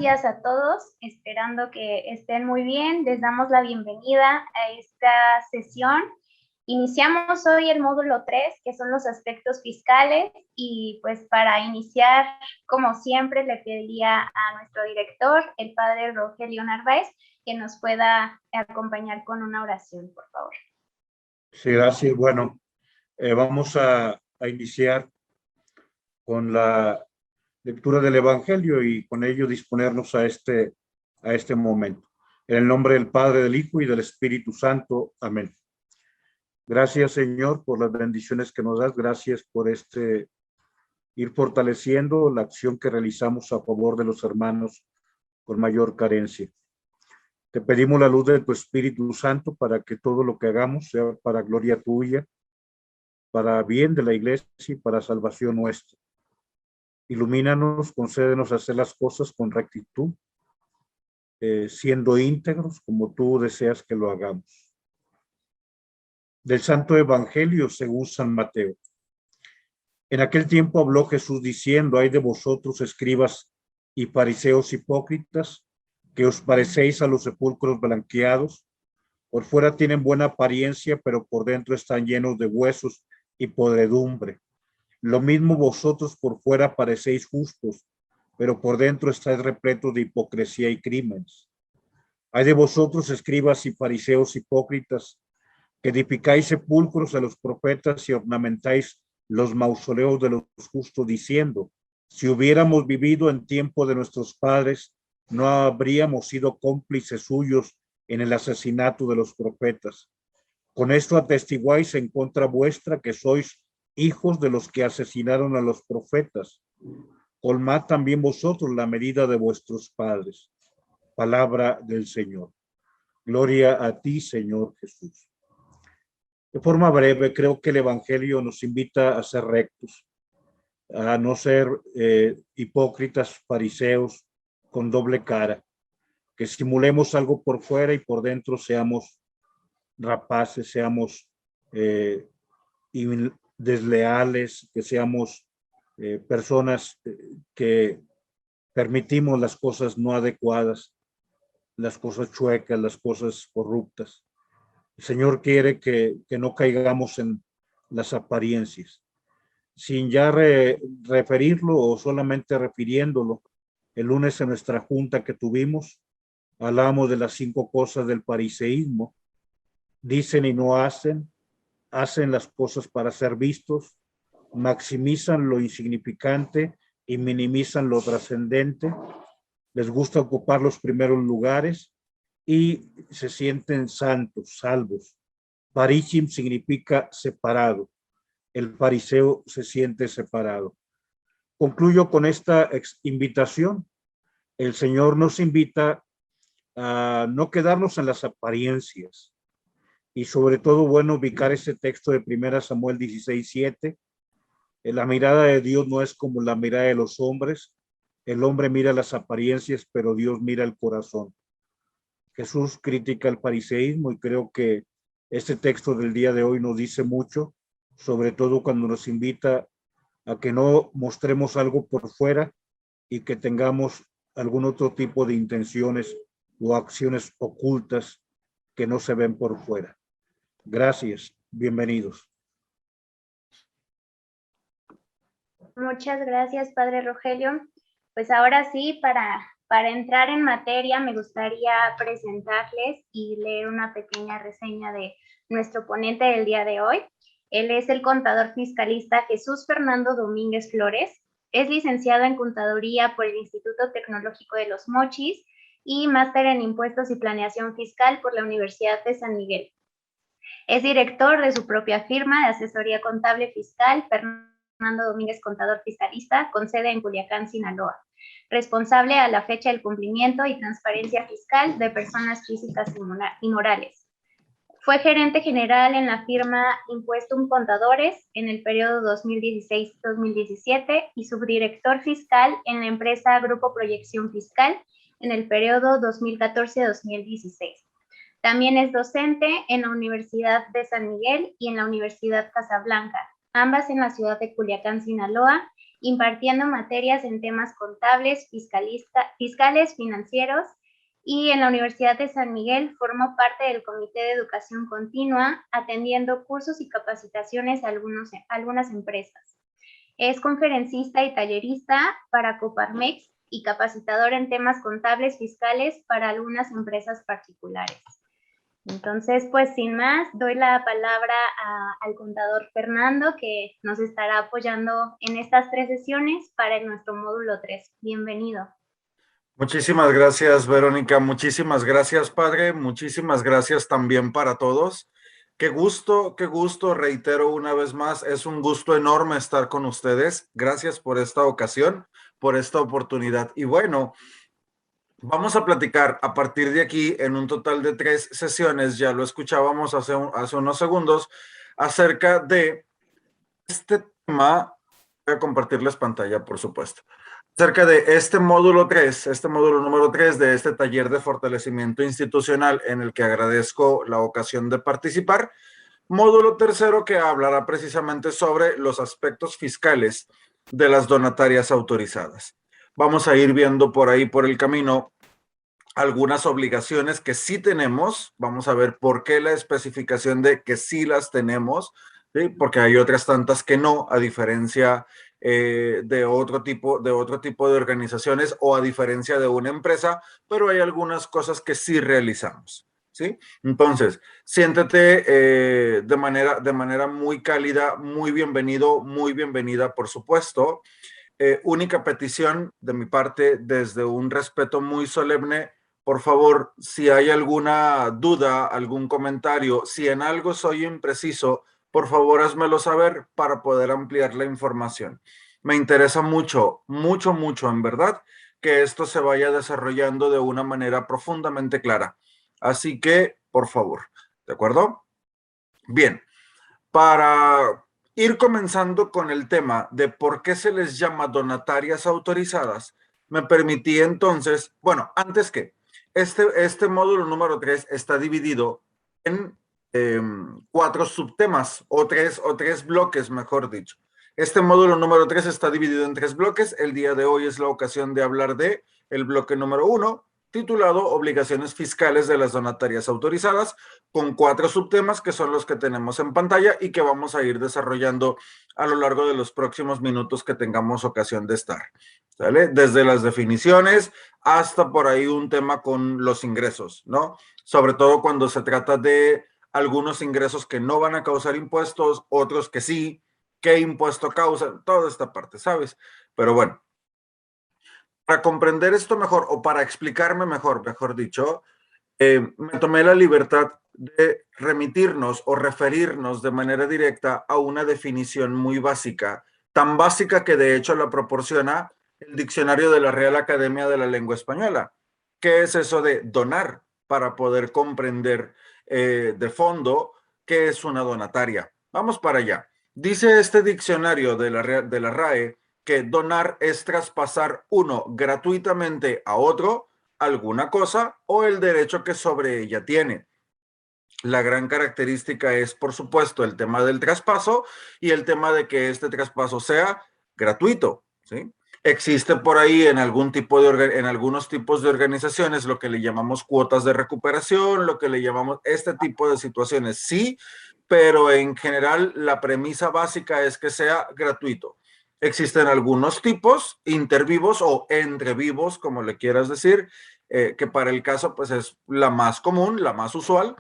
días a todos, esperando que estén muy bien. Les damos la bienvenida a esta sesión. Iniciamos hoy el módulo 3, que son los aspectos fiscales, y pues para iniciar, como siempre, le pediría a nuestro director, el padre Rogelio Narváez, que nos pueda acompañar con una oración, por favor. Sí, gracias. Bueno, vamos a iniciar con la lectura del Evangelio y con ello disponernos a este momento. En el nombre del Padre, del Hijo y del Espíritu Santo. Amén. Gracias, Señor, por las bendiciones que nos das. Gracias por ir fortaleciendo la acción que realizamos a favor de los hermanos con mayor carencia. Te pedimos la luz de tu Espíritu Santo para que todo lo que hagamos sea para gloria tuya, para bien de la iglesia y para salvación nuestra. Ilumínanos, concédenos hacer las cosas con rectitud, siendo íntegros como tú deseas que lo hagamos. Del Santo Evangelio según San Mateo. En aquel tiempo habló Jesús diciendo: ay de vosotros, escribas y fariseos hipócritas, que os parecéis a los sepulcros blanqueados. Por fuera tienen buena apariencia, pero por dentro están llenos de huesos y podredumbre. Lo mismo vosotros por fuera parecéis justos, pero por dentro estáis repletos de hipocresía y crímenes. Ay de vosotros, escribas y fariseos hipócritas, que edificáis sepulcros a los profetas y ornamentáis los mausoleos de los justos, diciendo: si hubiéramos vivido en tiempo de nuestros padres, no habríamos sido cómplices suyos en el asesinato de los profetas. Con esto atestiguáis en contra vuestra que sois hijos de los que asesinaron a los profetas. Colmad también vosotros la medida de vuestros padres. Palabra del Señor. Gloria a ti, Señor Jesús. De forma breve, creo que el Evangelio nos invita a ser rectos, a no ser hipócritas, fariseos con doble cara, que simulemos algo por fuera y por dentro seamos rapaces, seamos desleales, que seamos personas que permitimos las cosas no adecuadas, las cosas chuecas, las cosas corruptas. El Señor quiere que no caigamos en las apariencias. Sin ya referirlo o solamente refiriéndolo, el lunes en nuestra junta que tuvimos, hablamos de las 5 cosas del fariseísmo. Dicen y no hacen, hacen las cosas para ser vistos, maximizan lo insignificante y minimizan lo trascendente, les gusta ocupar los primeros lugares y se sienten santos, salvos. Parishim significa separado. El fariseo se siente separado. Concluyo con esta invitación. El Señor nos invita a no quedarnos en las apariencias y sobre todo, bueno, ubicar ese texto de 1 Samuel 16:7. La mirada de Dios no es como la mirada de los hombres. El hombre mira las apariencias, pero Dios mira el corazón. Jesús critica el fariseísmo y creo que este texto del día de hoy nos dice mucho, sobre todo cuando nos invita a que no mostremos algo por fuera y que tengamos algún otro tipo de intenciones o acciones ocultas que no se ven por fuera. Gracias, bienvenidos. Muchas gracias, padre Rogelio. Pues ahora sí, para entrar en materia, me gustaría presentarles y leer una pequeña reseña de nuestro ponente del día de hoy. Él es el contador fiscalista Jesús Fernando Domínguez Flores. Es licenciado en Contaduría por el Instituto Tecnológico de Los Mochis y máster en Impuestos y Planeación Fiscal por la Universidad de San Miguel. Es director de su propia firma de asesoría contable fiscal, Fernando Domínguez Contador Fiscalista, con sede en Culiacán, Sinaloa. Responsable a la fecha del cumplimiento y transparencia fiscal de personas físicas y morales. Fue gerente general en la firma Impuestum Contadores en el periodo 2016-2017 y subdirector fiscal en la empresa Grupo Proyección Fiscal en el periodo 2014-2016. También es docente en la Universidad de San Miguel y en la Universidad Casablanca, ambas en la ciudad de Culiacán, Sinaloa, impartiendo materias en temas contables, fiscales, financieros, y en la Universidad de San Miguel formó parte del Comité de Educación Continua, atendiendo cursos y capacitaciones a algunas empresas. Es conferencista y tallerista para Coparmex y capacitador en temas contables fiscales para algunas empresas particulares. Entonces, pues sin más, doy la palabra al contador Fernando, que nos estará apoyando en estas 3 sesiones para nuestro módulo 3. Bienvenido. Muchísimas gracias, Verónica. Muchísimas gracias, padre. Muchísimas gracias también para todos. Qué gusto, reitero una vez más, es un gusto enorme estar con ustedes. Gracias por esta ocasión, por esta oportunidad. Y bueno, vamos a platicar a partir de aquí en un total de 3 sesiones, ya lo escuchábamos hace unos segundos, acerca de este tema. Voy a compartirles pantalla, por supuesto. Acerca de este módulo 3, este módulo número 3 de este taller de fortalecimiento institucional en el que agradezco la ocasión de participar. Módulo tercero que hablará precisamente sobre los aspectos fiscales de las donatarias autorizadas. Vamos a ir viendo por ahí, por el camino, algunas obligaciones que sí tenemos. Vamos a ver por qué la especificación de que sí las tenemos, ¿sí? Porque hay otras tantas que no, a diferencia de otro tipo de organizaciones o a diferencia de una empresa, pero hay algunas cosas que sí realizamos, ¿sí? Entonces, siéntete de manera muy cálida, muy bienvenido, muy bienvenida, por supuesto. Única petición de mi parte, desde un respeto muy solemne, por favor, si hay alguna duda, algún comentario, si en algo soy impreciso, por favor, házmelo saber para poder ampliar la información. Me interesa mucho, mucho, mucho, en verdad, que esto se vaya desarrollando de una manera profundamente clara. Así que, por favor, ¿de acuerdo? Bien, para ir comenzando con el tema de por qué se les llama donatarias autorizadas, me permití entonces, bueno, antes que, este módulo número 3 está dividido en 4 subtemas, o tres bloques, mejor dicho. Este módulo número 3 está dividido en 3 bloques. El día de hoy es la ocasión de hablar de el bloque número 1, titulado Obligaciones fiscales de las donatarias autorizadas, con 4 subtemas que son los que tenemos en pantalla y que vamos a ir desarrollando a lo largo de los próximos minutos que tengamos ocasión de estar, ¿sale? Desde las definiciones hasta por ahí un tema con los ingresos, ¿no? Sobre todo cuando se trata de algunos ingresos que no van a causar impuestos, otros que sí, qué impuesto causan, toda esta parte, ¿sabes? Pero bueno, para comprender esto mejor o para explicarme mejor dicho, me tomé la libertad de remitirnos o referirnos de manera directa a una definición muy básica, tan básica que de hecho la proporciona el diccionario de la Real Academia de la Lengua Española. ¿Qué es eso de donar? Para poder comprender de fondo qué es una donataria. Vamos para allá. Dice este diccionario de la RAE que donar es traspasar uno gratuitamente a otro alguna cosa o el derecho que sobre ella tiene. La gran característica es, por supuesto, el tema del traspaso y el tema de que este traspaso sea gratuito, ¿sí? Existe por ahí en algunos tipos de organizaciones lo que le llamamos cuotas de recuperación, lo que le llamamos este tipo de situaciones, sí, pero en general la premisa básica es que sea gratuito. Existen algunos tipos intervivos o entrevivos, como le quieras decir, que para el caso pues es la más común, la más usual.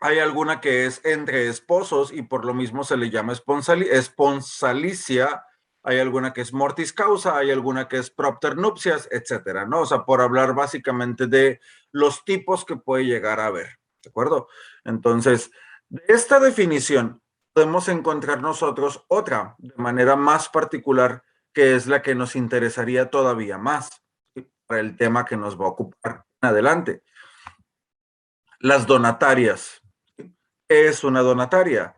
Hay alguna que es entre esposos y por lo mismo se le llama esponsalicia. Hay alguna que es mortis causa, hay alguna que es propter nuptias, etcétera, ¿no? O sea, por hablar básicamente de los tipos que puede llegar a haber, ¿de acuerdo? Entonces, de esta definición podemos encontrar nosotros otra de manera más particular que es la que nos interesaría todavía más, ¿sí? Para el tema que nos va a ocupar en adelante. Las donatarias. ¿Qué es una donataria?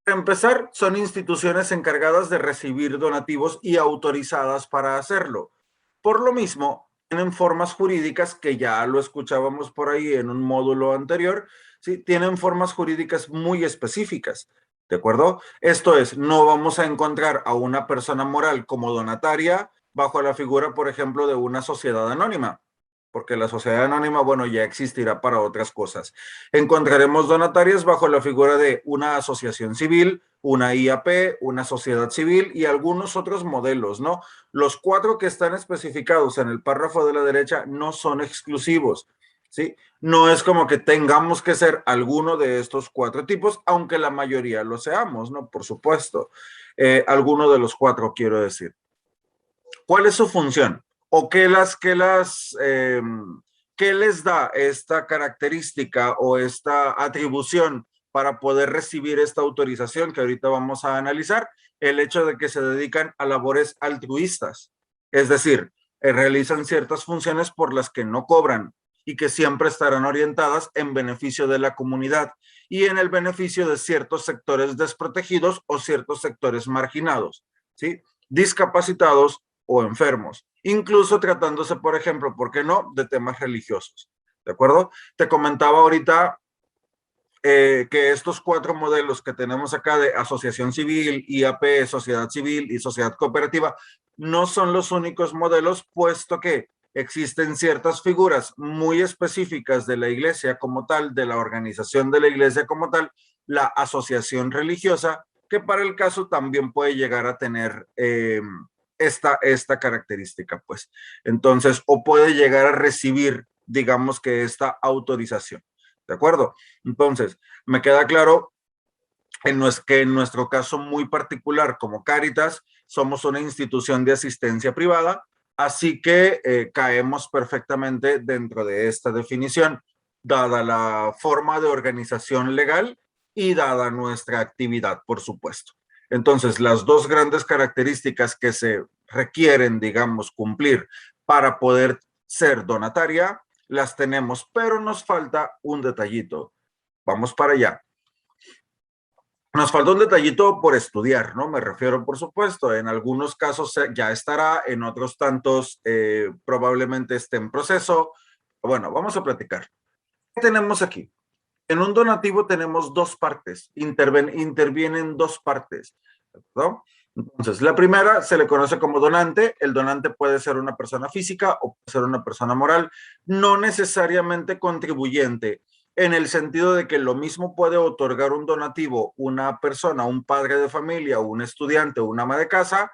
Para empezar, son instituciones encargadas de recibir donativos y autorizadas para hacerlo. Por lo mismo, tienen formas jurídicas que ya lo escuchábamos por ahí en un módulo anterior, ¿sí? Tienen formas jurídicas muy específicas. ¿De acuerdo? Esto es, no vamos a encontrar a una persona moral como donataria bajo la figura, por ejemplo, de una sociedad anónima, porque la sociedad anónima, bueno, ya existirá para otras cosas. Encontraremos donatarias bajo la figura de una asociación civil, una IAP, una sociedad civil y algunos otros modelos, ¿no? Los 4 que están especificados en el párrafo de la derecha no son exclusivos, ¿sí? No es como que tengamos que ser alguno de estos 4 tipos, aunque la mayoría lo seamos, ¿no? Por supuesto. Alguno de los 4, quiero decir. ¿Cuál es su función? ¿O qué les da esta característica o esta atribución para poder recibir esta autorización que ahorita vamos a analizar? El hecho de que se dedican a labores altruistas, es decir, realizan ciertas funciones por las que no cobran y que siempre estarán orientadas en beneficio de la comunidad y en el beneficio de ciertos sectores desprotegidos o ciertos sectores marginados, ¿sí? Discapacitados o enfermos, incluso tratándose, por ejemplo, ¿por qué no?, de temas religiosos, ¿de acuerdo? Te comentaba ahorita que estos 4 modelos que tenemos acá de asociación civil, IAP, sociedad civil y sociedad cooperativa, no son los únicos modelos, puesto que existen ciertas figuras muy específicas de la iglesia como tal, de la organización de la iglesia como tal, la asociación religiosa, que para el caso también puede llegar a tener esta característica, pues. Entonces, o puede llegar a recibir, digamos que esta autorización, ¿de acuerdo? Entonces, me queda claro que en nuestro caso muy particular como Cáritas, somos una institución de asistencia privada, así que caemos perfectamente dentro de esta definición, dada la forma de organización legal y dada nuestra actividad, por supuesto. Entonces, las 2 grandes características que se requieren, digamos, cumplir para poder ser donataria, las tenemos, pero nos falta un detallito. Vamos para allá. Nos falta un detallito por estudiar, ¿no? Me refiero, por supuesto, en algunos casos ya estará, en otros tantos probablemente esté en proceso. Bueno, vamos a platicar. ¿Qué tenemos aquí? En un donativo tenemos 2 partes, intervienen 2 partes, ¿no? Entonces, la primera se le conoce como donante. El donante puede ser una persona física o puede ser una persona moral, no necesariamente contribuyente, en el sentido de que lo mismo puede otorgar un donativo una persona, un padre de familia, un estudiante o un ama de casa,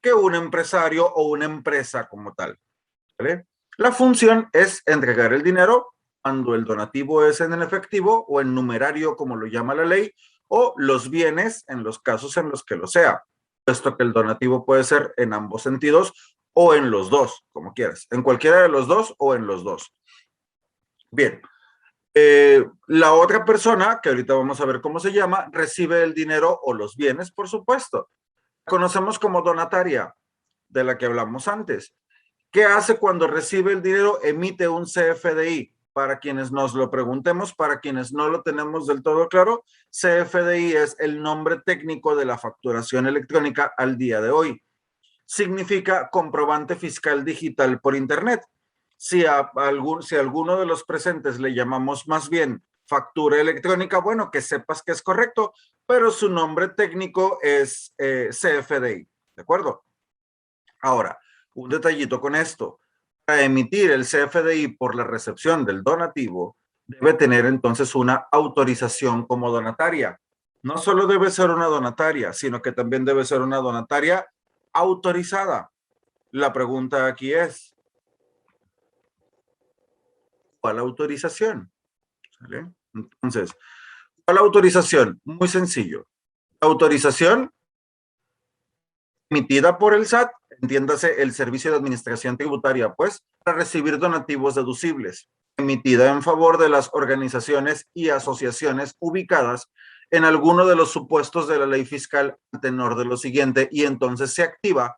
que un empresario o una empresa como tal, ¿vale? La función es entregar el dinero cuando el donativo es en efectivo o en numerario, como lo llama la ley, o los bienes en los casos en los que lo sea, puesto que el donativo puede ser en ambos sentidos o en los 2, como quieras, en cualquiera de los 2 o en los 2. Bien, la otra persona, que ahorita vamos a ver cómo se llama, recibe el dinero o los bienes, por supuesto. Conocemos como donataria, de la que hablamos antes. ¿Qué hace cuando recibe el dinero? Emite un CFDI. Para quienes nos lo preguntemos, para quienes no lo tenemos del todo claro, CFDI es el nombre técnico de la facturación electrónica al día de hoy. Significa comprobante fiscal digital por Internet. Si a alguno de los presentes le llamamos más bien factura electrónica, bueno, que sepas que es correcto, pero su nombre técnico es CFDI, ¿de acuerdo? Ahora, un detallito con esto. Para emitir el CFDI por la recepción del donativo, debe tener entonces una autorización como donataria. No solo debe ser una donataria, sino que también debe ser una donataria autorizada. La pregunta aquí es, ¿cuál autorización? ¿Vale? Entonces, ¿cuál autorización? Muy sencillo. Autorización emitida por el SAT, entiéndase el Servicio de Administración Tributaria, pues, para recibir donativos deducibles, emitida en favor de las organizaciones y asociaciones ubicadas en alguno de los supuestos de la ley fiscal a tenor de lo siguiente, y entonces se activa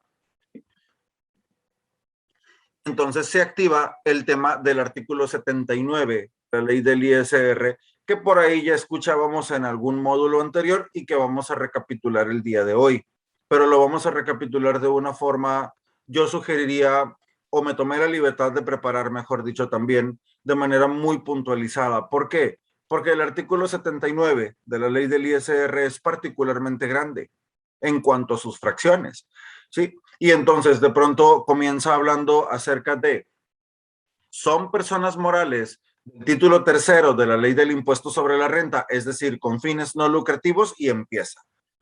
el tema del artículo 79, la ley del ISR, que por ahí ya escuchábamos en algún módulo anterior y que vamos a recapitular el día de hoy. Pero lo vamos a recapitular de una forma, yo sugeriría, o me tomé la libertad de preparar, mejor dicho también, de manera muy puntualizada. ¿Por qué? Porque el artículo 79 de la ley del ISR es particularmente grande en cuanto a sus fracciones, ¿sí? Y entonces de pronto comienza hablando acerca de, son personas morales, título tercero de la ley del impuesto sobre la renta, es decir, con fines no lucrativos, y empieza.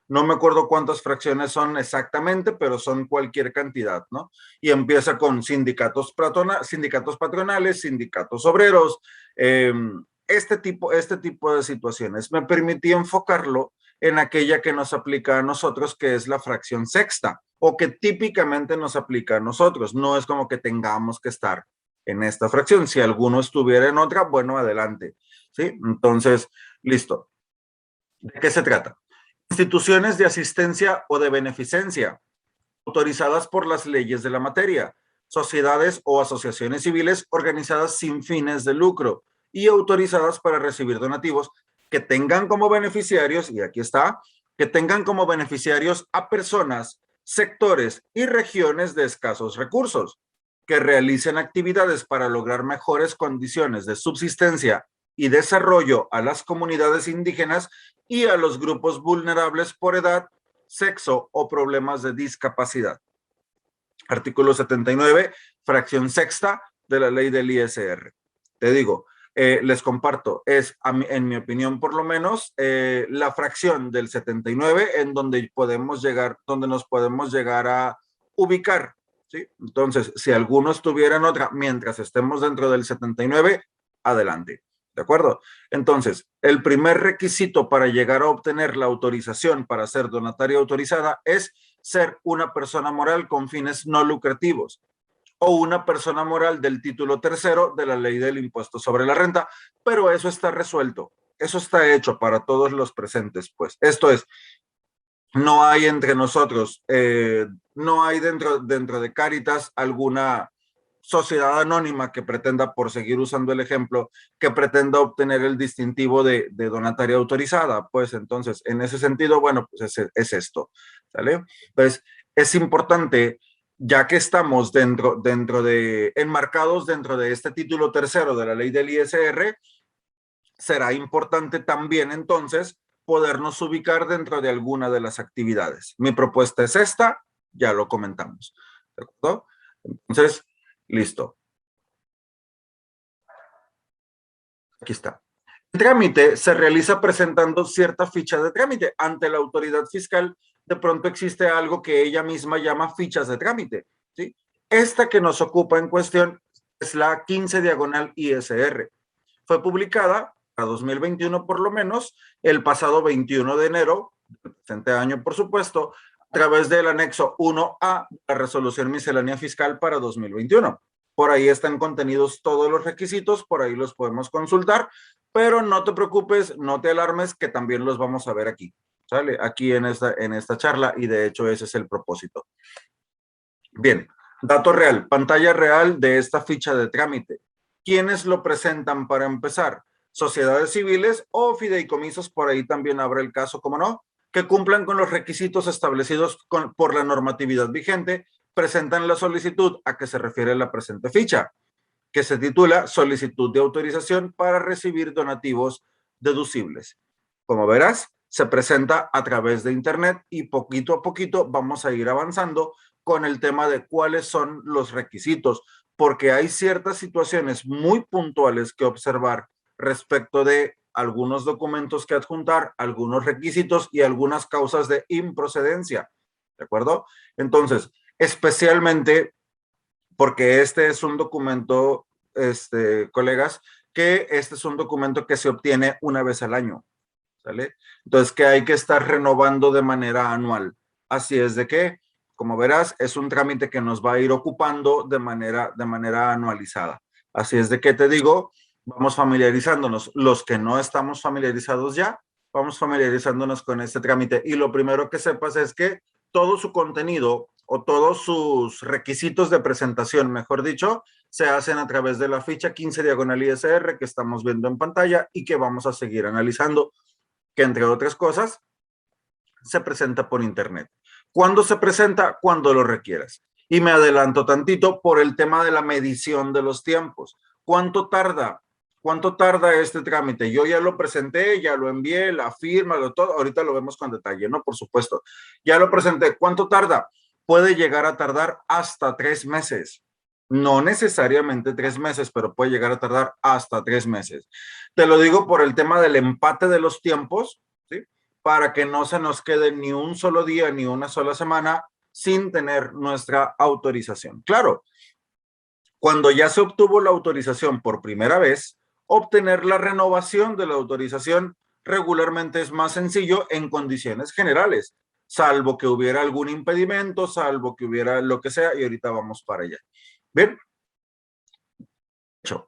No me acuerdo cuántas fracciones son exactamente, pero son cualquier cantidad, ¿no? Y empieza con sindicatos patronales, sindicatos obreros, este tipo de situaciones. Me permití enfocarlo en aquella que nos aplica a nosotros, que es la fracción sexta, o que típicamente nos aplica a nosotros. No es como que tengamos que estar en esta fracción. Si alguno estuviera en otra, bueno, adelante. ¿Sí? Entonces, listo. ¿De qué se trata? Instituciones de asistencia o de beneficencia, autorizadas por las leyes de la materia, sociedades o asociaciones civiles organizadas sin fines de lucro y autorizadas para recibir donativos que tengan como beneficiarios, y aquí está, que tengan como beneficiarios a personas, sectores y regiones de escasos recursos, que realicen actividades para lograr mejores condiciones de subsistencia y desarrollo a las comunidades indígenas y a los grupos vulnerables por edad, sexo o problemas de discapacidad. Artículo 79, fracción sexta de la ley del ISR. Te digo, les comparto, es, en mi opinión por lo menos, la fracción del 79 en donde podemos llegar, donde nos podemos llegar a ubicar, ¿sí? Entonces, si alguno estuviera en otra, mientras estemos dentro del 79, adelante. ¿De acuerdo? Entonces, el primer requisito para llegar a obtener la autorización para ser donataria autorizada es ser una persona moral con fines no lucrativos o una persona moral del título tercero de la ley del impuesto sobre la renta, pero eso está resuelto, eso está hecho para todos los presentes, pues. Esto es, no hay entre nosotros, no hay dentro de Cáritas alguna sociedad anónima que pretenda, por seguir usando el ejemplo, que pretenda obtener el distintivo de donataria autorizada. Pues entonces, en ese sentido, bueno, pues es esto, ¿sale? Entonces, es importante, ya que estamos enmarcados dentro de este título tercero de la ley del ISR, será importante también entonces podernos ubicar dentro de alguna de las actividades. Mi propuesta es esta, ya lo comentamos, ¿de acuerdo? Entonces, listo. Aquí está. El trámite se realiza presentando cierta ficha de trámite. Ante la autoridad fiscal, de pronto existe algo que ella misma llama fichas de trámite, ¿sí? Esta que nos ocupa en cuestión es la 15 diagonal ISR. Fue publicada a 2021 por lo menos, el pasado 21 de enero del presente año, por supuesto, a través del anexo 1A de la resolución miscelánea fiscal para 2021. Por ahí están contenidos todos los requisitos, por ahí los podemos consultar, pero no te preocupes, no te alarmes, que también los vamos a ver aquí, ¿sale? Aquí en esta charla, y de hecho ese es el propósito. Bien, dato real, pantalla real de esta ficha de trámite. ¿Quiénes lo presentan para empezar? Sociedades civiles o fideicomisos, por ahí también habrá el caso, como no, que cumplan con los requisitos establecidos por la normatividad vigente, presentan la solicitud a que se refiere la presente ficha, que se titula Solicitud de autorización para recibir donativos deducibles. Como verás, se presenta a través de internet y poquito a poquito vamos a ir avanzando con el tema de cuáles son los requisitos, porque hay ciertas situaciones muy puntuales que observar respecto de algunos documentos que adjuntar, algunos requisitos y algunas causas de improcedencia, ¿de acuerdo? Entonces, especialmente porque este es un documento, colegas, que este es un documento que se obtiene una vez al año, ¿sale? Entonces, que hay que estar renovando de manera anual. Así es de que, como verás, es un trámite que nos va a ir ocupando de manera anualizada. Así es de que te digo, vamos familiarizándonos. Los que no estamos familiarizados ya, vamos familiarizándonos con este trámite. Y lo primero que sepas es que todo su contenido o todos sus requisitos de presentación, mejor dicho, se hacen a través de la ficha 15 diagonal ISR que estamos viendo en pantalla y que vamos a seguir analizando, que entre otras cosas se presenta por internet. ¿Cuándo se presenta? Cuando lo requieras. Y me adelanto tantito por el tema de la medición de los tiempos. ¿Cuánto tarda ¿cuánto tarda este trámite? Yo ya lo presenté, ya lo envié, la firma, todo, ahorita lo vemos con detalle, ¿no? Por supuesto. Ya lo presenté, ¿cuánto tarda? Puede llegar a tardar hasta 3 meses. No necesariamente 3 meses, pero puede llegar a tardar hasta 3 meses. Te lo digo por el tema del empate de los tiempos, ¿sí? Para que no se nos quede ni un solo día ni una sola semana sin tener nuestra autorización. Claro, cuando ya se obtuvo la autorización por primera vez, obtener la renovación de la autorización regularmente es más sencillo en condiciones generales, salvo que hubiera algún impedimento, salvo que hubiera lo que sea, y ahorita vamos para allá. Bien. El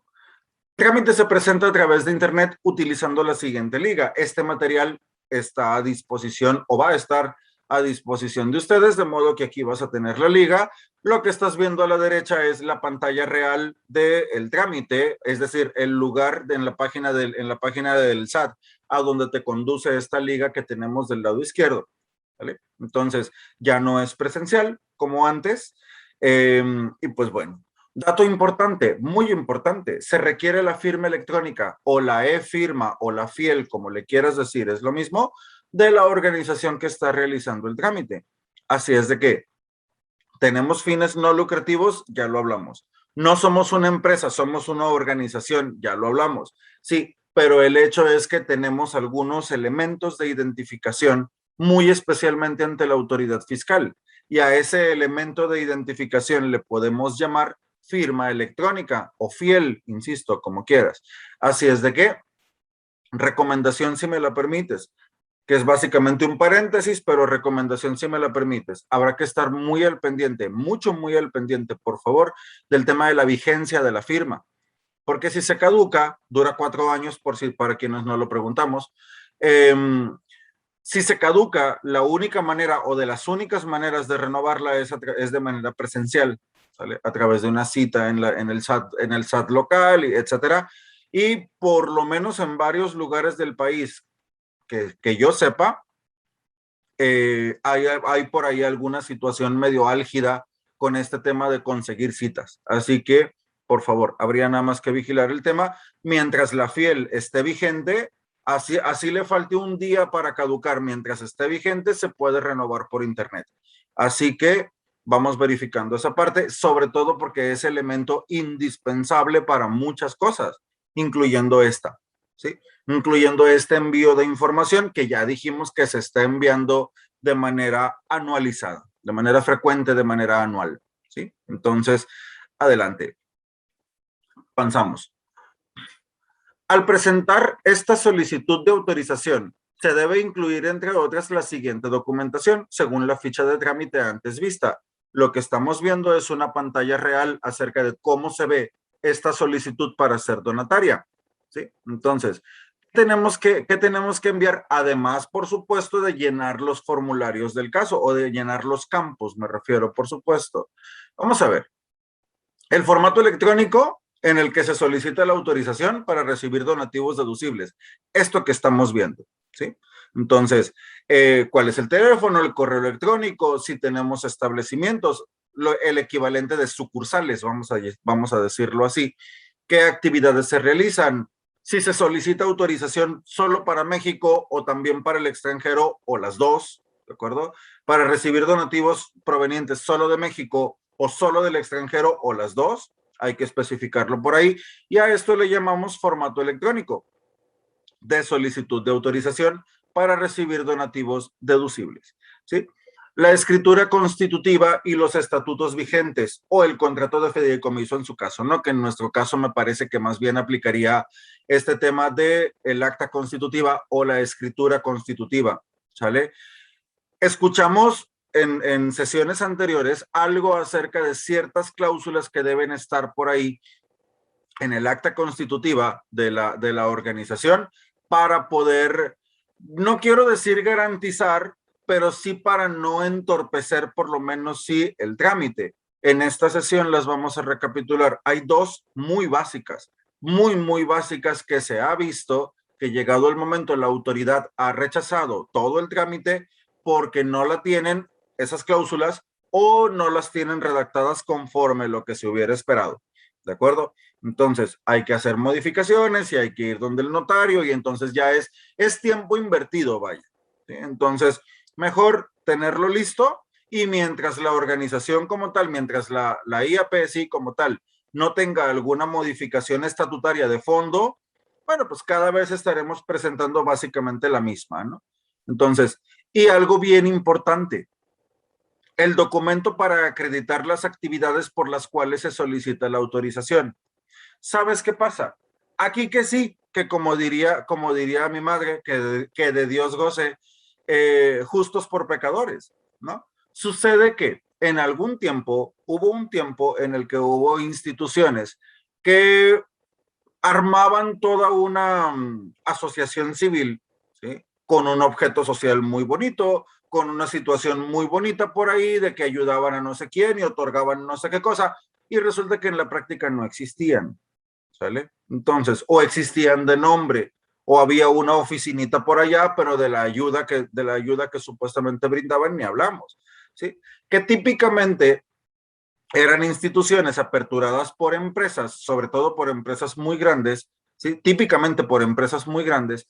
trámite se presenta a través de internet utilizando la siguiente liga. Este material está a disposición o va a estar a disposición de ustedes, de modo que aquí vas a tener la liga. Lo que estás viendo a la derecha es la pantalla real del trámite, es decir, el lugar en la página del SAT, a donde te conduce esta liga que tenemos del lado izquierdo, ¿vale? Entonces, ya no es presencial como antes, y pues bueno. Dato importante, muy importante, se requiere la firma electrónica o la e-firma o la fiel, como le quieras decir, es lo mismo, de la organización que está realizando el trámite. Así es de que tenemos fines no lucrativos, ya lo hablamos. No somos una empresa, somos una organización, ya lo hablamos. Sí, pero el hecho es que tenemos algunos elementos de identificación, muy especialmente ante la autoridad fiscal. Y a ese elemento de identificación le podemos llamar firma electrónica o fiel, insisto, como quieras. Así es de que, recomendación si me la permites, que es básicamente un paréntesis, pero recomendación si me la permites. Habrá que estar muy al pendiente, muy al pendiente, por favor, del tema de la vigencia de la firma. Porque si se caduca, dura 4 años, para quienes no lo preguntamos. Si se caduca, la única manera o de las únicas maneras de renovarla es de manera presencial, ¿sale? A través de una cita en el SAT local, etcétera. Y por lo menos en varios lugares del país que yo sepa, hay por ahí alguna situación medio álgida con este tema de conseguir citas. Así que, por favor, habría nada más que vigilar el tema. Mientras la fiel esté vigente, así le falte un día para caducar, mientras esté vigente, se puede renovar por internet. Así que vamos verificando esa parte, sobre todo porque es elemento indispensable para muchas cosas, incluyendo esta, ¿sí? Incluyendo este envío de información que ya dijimos que se está enviando de manera anualizada, de manera frecuente, de manera anual, ¿sí? Entonces, adelante. Avanzamos. Al presentar esta solicitud de autorización, se debe incluir, entre otras, la siguiente documentación, según la ficha de trámite antes vista. Lo que estamos viendo es una pantalla real acerca de cómo se ve esta solicitud para ser donataria, ¿sí? Entonces, ¿qué tenemos que enviar? Además, por supuesto, de llenar los formularios del caso o de llenar los campos, me refiero, por supuesto. Vamos a ver. El formato electrónico en el que se solicita la autorización para recibir donativos deducibles. Esto que estamos viendo, ¿sí? Entonces, ¿cuál es el teléfono, el correo electrónico? Si tenemos establecimientos, el equivalente de sucursales, vamos a decirlo así. ¿Qué actividades se realizan? Si se solicita autorización solo para México o también para el extranjero o las dos, ¿de acuerdo? Para recibir donativos provenientes solo de México o solo del extranjero o las dos, hay que especificarlo por ahí. Y a esto le llamamos formato electrónico de solicitud de autorización para recibir donativos deducibles, ¿sí? La escritura constitutiva y los estatutos vigentes o el contrato de fideicomiso en su caso, ¿no? Que en nuestro caso me parece que más bien aplicaría este tema de el acta constitutiva o la escritura constitutiva, ¿sale? Escuchamos en sesiones anteriores algo acerca de ciertas cláusulas que deben estar por ahí en el acta constitutiva de la organización para poder, no quiero decir garantizar, pero sí para no entorpecer por lo menos sí el trámite. En esta sesión las vamos a recapitular. Hay dos muy básicas, muy básicas que se ha visto que llegado el momento la autoridad ha rechazado todo el trámite porque no la tienen esas cláusulas o no las tienen redactadas conforme lo que se hubiera esperado. ¿de acuerdo? Entonces, hay que hacer modificaciones y hay que ir donde el notario y entonces ya es tiempo invertido, vaya. ¿Sí? Entonces, mejor tenerlo listo y mientras la organización como tal, mientras la IAPSI como tal no tenga alguna modificación estatutaria de fondo, bueno, pues cada vez estaremos presentando básicamente la misma, ¿no? Entonces, y algo bien importante, el documento para acreditar las actividades por las cuales se solicita la autorización. ¿Sabes qué pasa? Aquí que sí, que como diría mi madre, que de Dios goce, justos por pecadores, ¿no? Sucede que en algún tiempo, hubo un tiempo en el que hubo instituciones que armaban toda una asociación civil, ¿sí? Con un objeto social muy bonito, con una situación muy bonita por ahí, de que ayudaban a no sé quién y otorgaban no sé qué cosa, y resulta que en la práctica no existían, ¿sale? Entonces, o existían de nombre, o había una oficinita por allá, pero de la ayuda que supuestamente brindaban ni hablamos, ¿sí? Que típicamente eran instituciones aperturadas por empresas, sobre todo por empresas muy grandes, ¿sí? Típicamente por empresas muy grandes,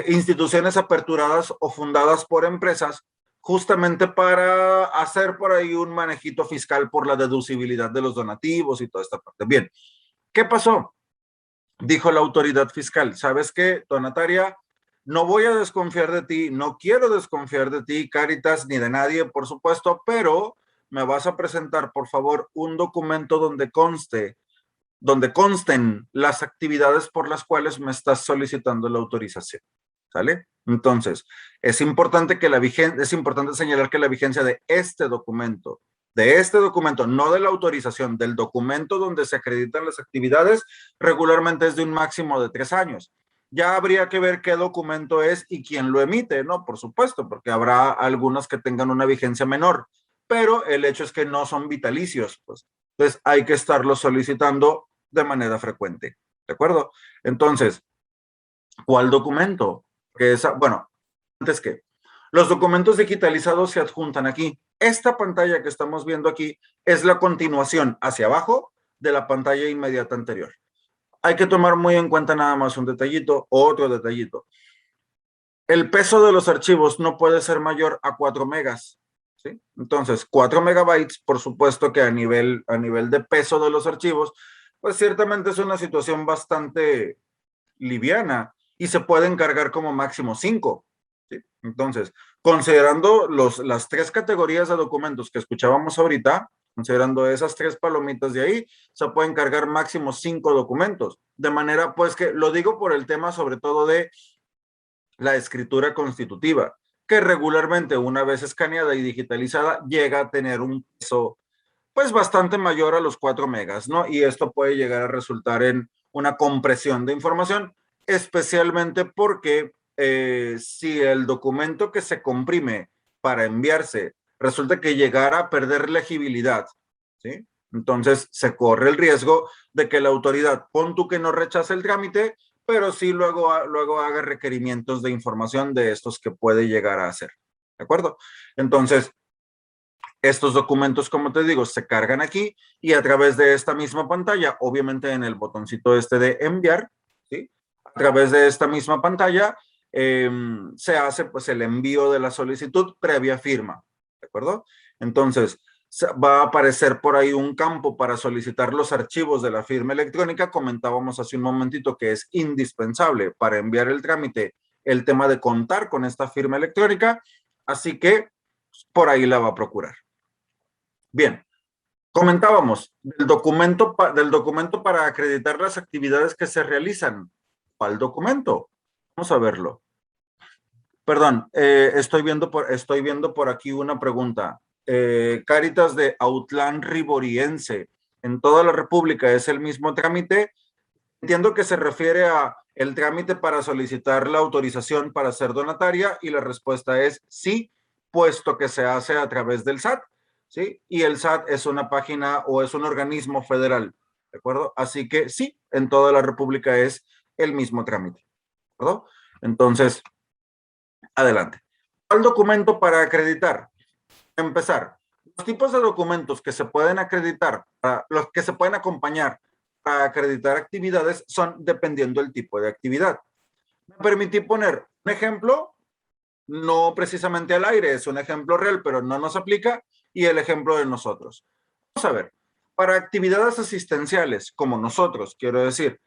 instituciones aperturadas o fundadas por empresas justamente para hacer por ahí un manejito fiscal por la deducibilidad de los donativos y toda esta parte. Bien, ¿qué pasó? Dijo la autoridad fiscal, ¿sabes qué, donataria? No voy a desconfiar de ti, no quiero desconfiar de ti, Cáritas, ni de nadie, por supuesto, pero me vas a presentar, por favor, un documento donde consten las actividades por las cuales me estás solicitando la autorización, ¿sale? Entonces, es importante señalar que la vigencia de este documento, no de la autorización, del documento donde se acreditan las actividades, regularmente es de un máximo de 3 años. Ya habría que ver qué documento es y quién lo emite, ¿no? Por supuesto, porque habrá algunos que tengan una vigencia menor, pero el hecho es que no son vitalicios, pues. Entonces hay que estarlo solicitando de manera frecuente, ¿de acuerdo? Entonces, ¿cuál documento? Bueno, antes que los documentos digitalizados se adjuntan aquí. Esta pantalla que estamos viendo aquí es la continuación hacia abajo de la pantalla inmediata anterior. Hay que tomar muy en cuenta nada más un detallito, otro detallito. El peso de los archivos no puede ser mayor a 4 megas, ¿sí? Entonces, 4 megabytes, por supuesto que a nivel de peso de los archivos, pues ciertamente es una situación bastante liviana y se pueden cargar como máximo 5, ¿sí? Entonces, considerando las 3 categorías de documentos que escuchábamos ahorita, considerando esas 3 palomitas de ahí, se pueden cargar máximo 5 documentos. De manera, pues que lo digo por el tema sobre todo de la escritura constitutiva, que regularmente una vez escaneada y digitalizada llega a tener un peso pues bastante mayor a los 4 megas, ¿no? Y esto puede llegar a resultar en una compresión de información, especialmente porque si el documento que se comprime para enviarse resulta que llegara a perder legibilidad, ¿sí? Entonces se corre el riesgo de que la autoridad, pon tú que no rechace el trámite, pero sí luego haga requerimientos de información de estos que puede llegar a hacer, ¿de acuerdo? Entonces, estos documentos, como te digo, se cargan aquí y a través de esta misma pantalla, obviamente en el botoncito este de enviar, ¿sí? A través de esta misma pantalla se hace pues el envío de la solicitud previa firma, ¿de acuerdo? Entonces, va a aparecer por ahí un campo para solicitar los archivos de la firma electrónica. Comentábamos hace un momentito que es indispensable para enviar el trámite el tema de contar con esta firma electrónica, así que por ahí la va a procurar. Bien, comentábamos del documento para acreditar las actividades que se realizan. ¿Cuál documento? Vamos a verlo. Perdón, estoy viendo por aquí una pregunta. Cáritas de Autlán Riboriense. ¿En toda la República es el mismo trámite? Entiendo que se refiere a el trámite para solicitar la autorización para ser donataria y la respuesta es sí, puesto que se hace a través del SAT, ¿sí? Y el SAT es una página o es un organismo federal, ¿de acuerdo? Así que sí, en toda la República es el mismo trámite, ¿de acuerdo? Entonces, adelante. ¿Cuál documento para acreditar? Empezar. Los tipos de documentos que se pueden acreditar, los que se pueden acompañar para acreditar actividades son dependiendo del tipo de actividad. Me permití poner un ejemplo, no precisamente al aire, es un ejemplo real, pero no nos aplica, y el ejemplo de nosotros. Vamos a ver, para actividades asistenciales, como nosotros, quiero decir,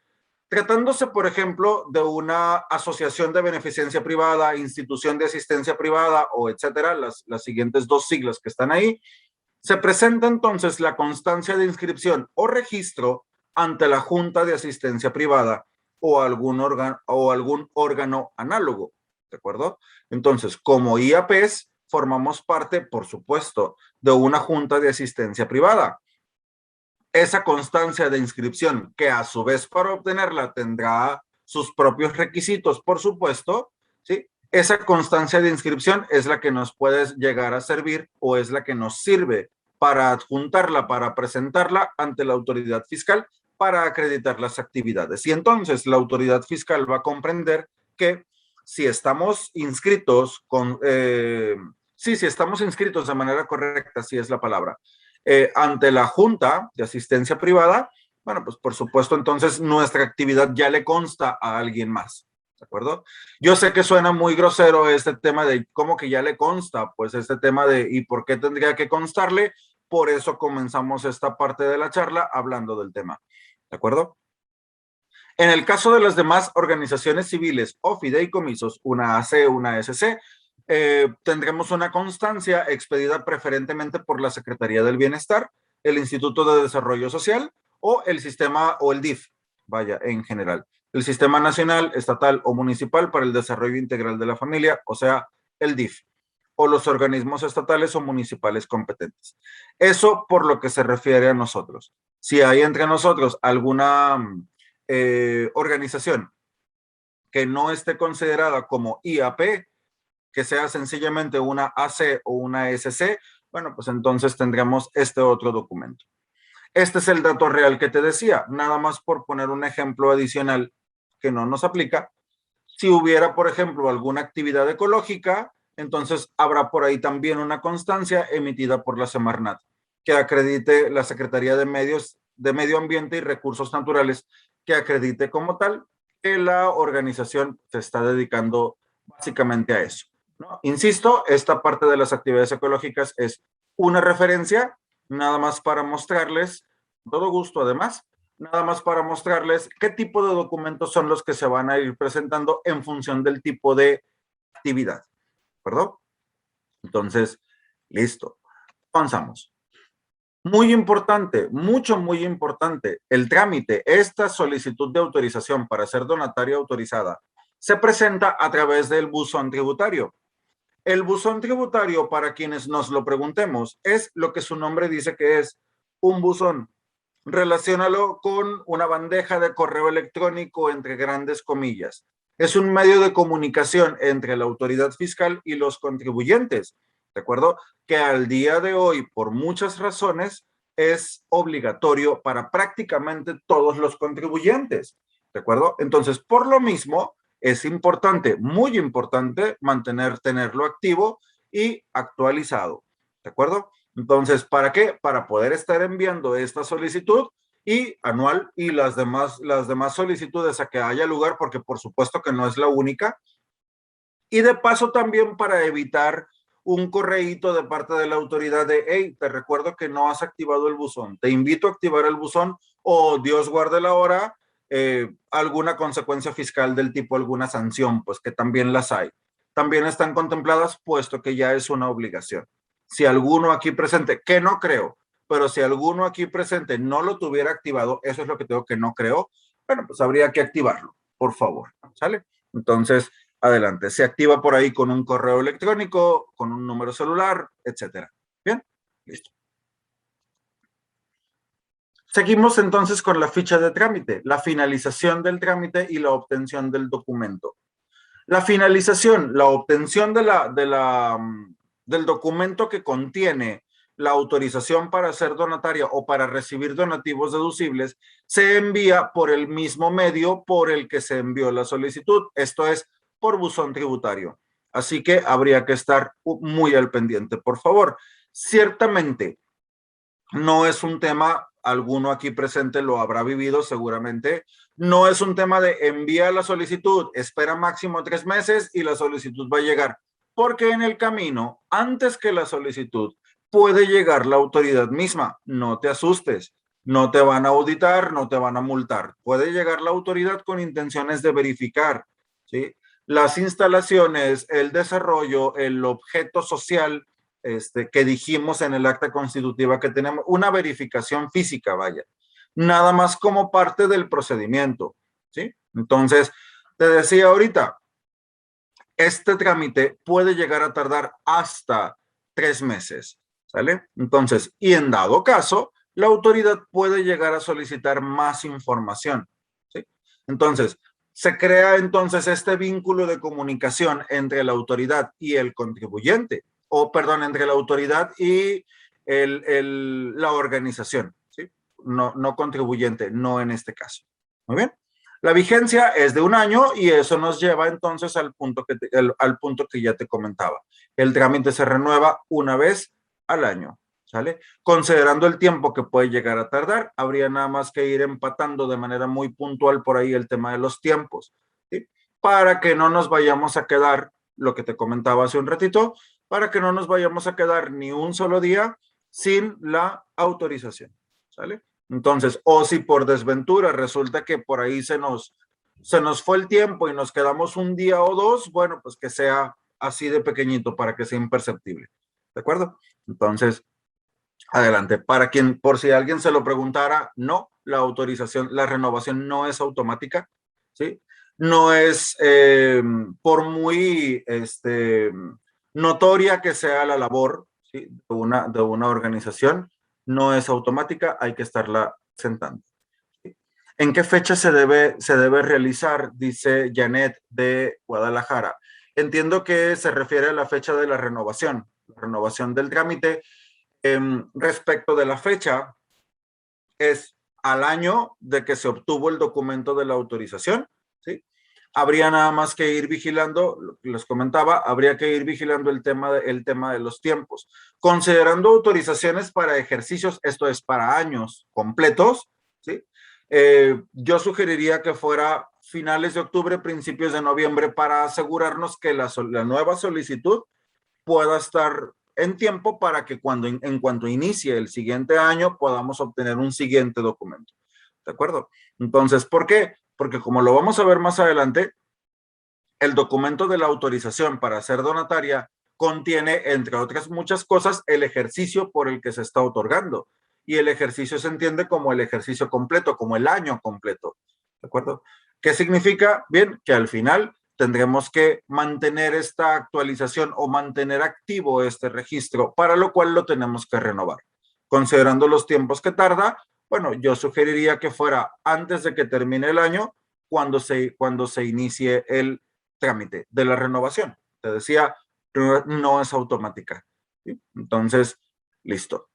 tratándose, por ejemplo, de una asociación de beneficencia privada, institución de asistencia privada o etcétera, las siguientes dos siglas que están ahí, se presenta entonces la constancia de inscripción o registro ante la Junta de Asistencia Privada o algún órgano análogo, ¿de acuerdo? Entonces, como IAPs, formamos parte, por supuesto, de una Junta de Asistencia Privada. Esa constancia de inscripción, que a su vez para obtenerla tendrá sus propios requisitos, por supuesto, ¿sí? Esa constancia de inscripción es la que nos puede llegar a servir o es la que nos sirve para adjuntarla, para presentarla ante la autoridad fiscal para acreditar las actividades. Y entonces la autoridad fiscal va a comprender que si estamos inscritos si estamos inscritos de manera correcta, si es la palabra, ante la Junta de Asistencia Privada, bueno, pues por supuesto, entonces nuestra actividad ya le consta a alguien más, ¿de acuerdo? Yo sé que suena muy grosero este tema de cómo que ya le consta, pues este tema de ¿y por qué tendría que constarle? Por eso comenzamos esta parte de la charla hablando del tema, ¿de acuerdo? En el caso de las demás organizaciones civiles o fideicomisos, una AC, una SC, tendremos una constancia expedida preferentemente por la Secretaría del Bienestar, el Instituto de Desarrollo Social o el sistema o el DIF, vaya, en general. El Sistema Nacional, Estatal o Municipal para el Desarrollo Integral de la Familia, o sea, el DIF, o los organismos estatales o municipales competentes. Eso por lo que se refiere a nosotros. Si hay entre nosotros alguna organización que no esté considerada como IAP, que sea sencillamente una AC o una SC, bueno, pues entonces tendremos este otro documento. Este es el dato real que te decía, nada más por poner un ejemplo adicional que no nos aplica. Si hubiera, por ejemplo, alguna actividad ecológica, entonces habrá por ahí también una constancia emitida por la Semarnat, que acredite la Secretaría de Medio Ambiente y Recursos Naturales, que acredite como tal que la organización se está dedicando básicamente a eso, ¿no? Insisto, esta parte de las actividades ecológicas es una referencia, nada más para mostrarles, con todo gusto además, nada más para mostrarles qué tipo de documentos son los que se van a ir presentando en función del tipo de actividad, ¿perdón? Entonces, listo, avanzamos. Muy importante, muy importante, el trámite, esta solicitud de autorización para ser donataria autorizada, se presenta a través del buzón tributario. El buzón tributario, para quienes nos lo preguntemos, es lo que su nombre dice que es, un buzón. Relaciónalo con una bandeja de correo electrónico entre grandes comillas. Es un medio de comunicación entre la autoridad fiscal y los contribuyentes, ¿de acuerdo? Que al día de hoy, por muchas razones, es obligatorio para prácticamente todos los contribuyentes, ¿de acuerdo? Entonces, por lo mismo, es importante, muy importante, tenerlo activo y actualizado, ¿de acuerdo? Entonces, ¿para qué? Para poder estar enviando esta solicitud y anual y las demás solicitudes a que haya lugar, porque por supuesto que no es la única. Y de paso también para evitar un correíto de parte de la autoridad de, hey, te recuerdo que no has activado el buzón, te invito a activar el buzón o Dios guarde la hora, alguna consecuencia fiscal del tipo, alguna sanción, pues que también las hay. También están contempladas puesto que ya es una obligación. Si alguno aquí presente, que no creo, pero si alguno aquí presente no lo tuviera activado, eso es lo que tengo que no creo, bueno, pues habría que activarlo, por favor, ¿sale? Entonces, adelante, se activa por ahí con un correo electrónico, con un número celular, etcétera. Bien, listo. Seguimos entonces con la ficha de trámite, la finalización del trámite y la obtención del documento. La finalización, la obtención del documento que contiene la autorización para ser donataria o para recibir donativos deducibles, se envía por el mismo medio por el que se envió la solicitud, esto es, por buzón tributario. Así que habría que estar muy al pendiente, por favor. Ciertamente, no es un tema alguno aquí presente lo habrá vivido seguramente. No es un tema de envía la solicitud, espera máximo 3 meses y la solicitud va a llegar. Porque en el camino, antes que la solicitud, puede llegar la autoridad misma. No te asustes. No te van a auditar, no te van a multar. Puede llegar la autoridad con intenciones de verificar, ¿sí? Las instalaciones, el desarrollo, el objeto social que dijimos en el acta constitutiva que tenemos, una verificación física, vaya. Nada más como parte del procedimiento, ¿sí? Entonces, te decía ahorita, este trámite puede llegar a tardar hasta 3 meses, ¿sale? Entonces, y en dado caso, la autoridad puede llegar a solicitar más información, ¿sí? Entonces, se crea entonces este vínculo de comunicación entre la autoridad y el contribuyente, o perdón, entre la autoridad y la organización, ¿sí? No contribuyente, no en este caso. Muy bien. La vigencia es de 1 año y eso nos lleva entonces al punto que ya te comentaba. El trámite se renueva una vez al año, ¿sale? Considerando el tiempo que puede llegar a tardar, habría nada más que ir empatando de manera muy puntual por ahí el tema de los tiempos, ¿sí? Para que no nos vayamos a quedar, lo que te comentaba hace un ratito, para que no nos vayamos a quedar ni un solo día sin la autorización, ¿sale? Entonces, o si por desventura resulta que por ahí se nos fue el tiempo y nos quedamos un día o 2, bueno, pues que sea así de pequeñito para que sea imperceptible. ¿De acuerdo? Entonces, adelante. Por si alguien se lo preguntara, no, la autorización, la renovación no es automática, ¿sí? No es por muy notoria que sea la labor, ¿sí? de una organización, no es automática, hay que estarla sentando. ¿En qué fecha se debe realizar? Dice Janet de Guadalajara. Entiendo que se refiere a la fecha de la renovación del trámite. Respecto de la fecha, es al año de que se obtuvo el documento de la autorización, ¿sí? Habría nada más que ir vigilando, lo que les comentaba, habría que ir vigilando el tema de los tiempos. Considerando autorizaciones para ejercicios, esto es para años completos, ¿sí? Yo sugeriría que fuera finales de octubre, principios de noviembre, para asegurarnos que la nueva solicitud pueda estar en tiempo para que en cuanto inicie el siguiente año podamos obtener un siguiente documento. ¿De acuerdo? Entonces, ¿por qué? Porque como lo vamos a ver más adelante, el documento de la autorización para ser donataria contiene, entre otras muchas cosas, el ejercicio por el que se está otorgando. Y el ejercicio se entiende como el ejercicio completo, como el año completo. ¿De acuerdo? ¿Qué significa? Bien, que al final tendremos que mantener esta actualización o mantener activo este registro, para lo cual lo tenemos que renovar. Considerando los tiempos que tarda, bueno, yo sugeriría que fuera antes de que termine el año, cuando se inicie el trámite de la renovación. Te decía, no es automática, ¿sí? Entonces, listo.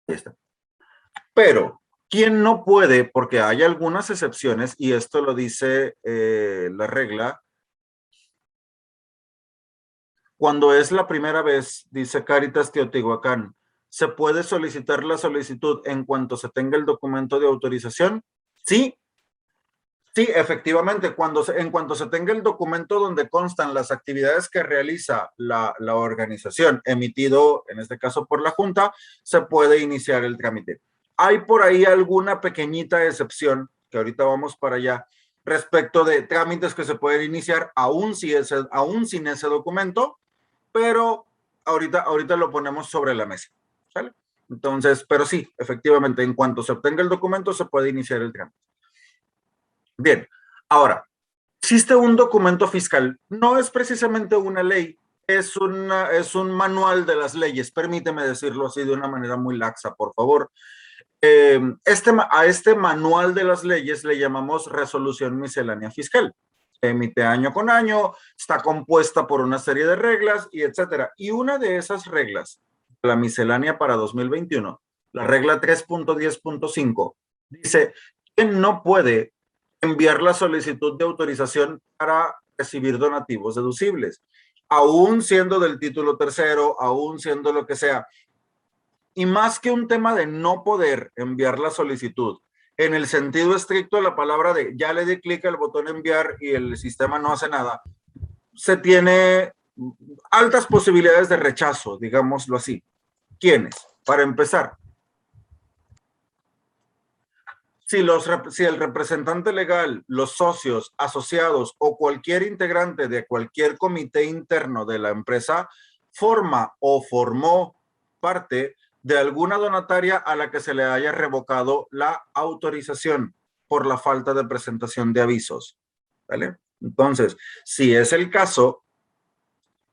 Ahí está. Pero, ¿quién no puede? Porque hay algunas excepciones, y esto lo dice la regla. Cuando es la primera vez, dice Cáritas Teotihuacán, ¿se puede solicitar la solicitud en cuanto se tenga el documento de autorización? Sí. Sí, efectivamente, en cuanto se tenga el documento donde constan las actividades que realiza la organización, emitido en este caso por la Junta, se puede iniciar el trámite. Hay por ahí alguna pequeñita excepción, que ahorita vamos para allá, respecto de trámites que se pueden iniciar aún sin ese documento, pero ahorita lo ponemos sobre la mesa, ¿sale? Entonces, pero sí, efectivamente, en cuanto se obtenga el documento, se puede iniciar el trámite. Bien, ahora, existe un documento fiscal, no es precisamente una ley, es un manual de las leyes, permíteme decirlo así de una manera muy laxa, por favor. A este manual de las leyes le llamamos resolución miscelánea fiscal. Emite año con año, está compuesta por una serie de reglas y etcétera. Y una de esas reglas, la miscelánea para 2021, la regla 3.10.5, dice que no puede enviar la solicitud de autorización para recibir donativos deducibles. aún siendo del título tercero, aún siendo lo que sea. Y más que un tema de no poder enviar la solicitud, en el sentido estricto de la palabra de ya le di clic al botón enviar y el sistema no hace nada, se tiene altas posibilidades de rechazo, digámoslo así. ¿Quiénes? Para empezar, si el representante legal, los socios, asociados o cualquier integrante de cualquier comité interno de la empresa forma o formó parte de alguna donataria a la que se le haya revocado la autorización por la falta de presentación de avisos, ¿vale? Entonces, si es el caso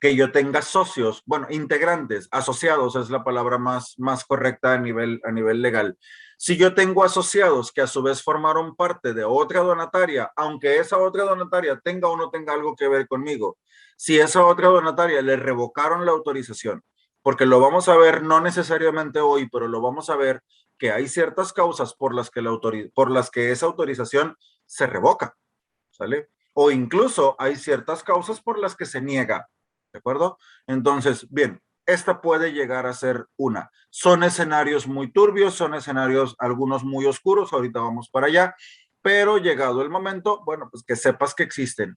que yo tenga socios, bueno, integrantes, asociados es la palabra más correcta a nivel legal. Si yo tengo asociados que a su vez formaron parte de otra donataria, aunque esa otra donataria tenga o no tenga algo que ver conmigo, si esa otra donataria le revocaron la autorización, porque lo vamos a ver no necesariamente hoy, pero lo vamos a ver que hay ciertas causas por las que esa autorización se revoca, ¿sale? O incluso hay ciertas causas por las que se niega, ¿de acuerdo? Entonces, bien, esta puede llegar a ser una. Son escenarios muy turbios, son escenarios algunos muy oscuros, ahorita vamos para allá, pero llegado el momento, bueno, pues que sepas que existen.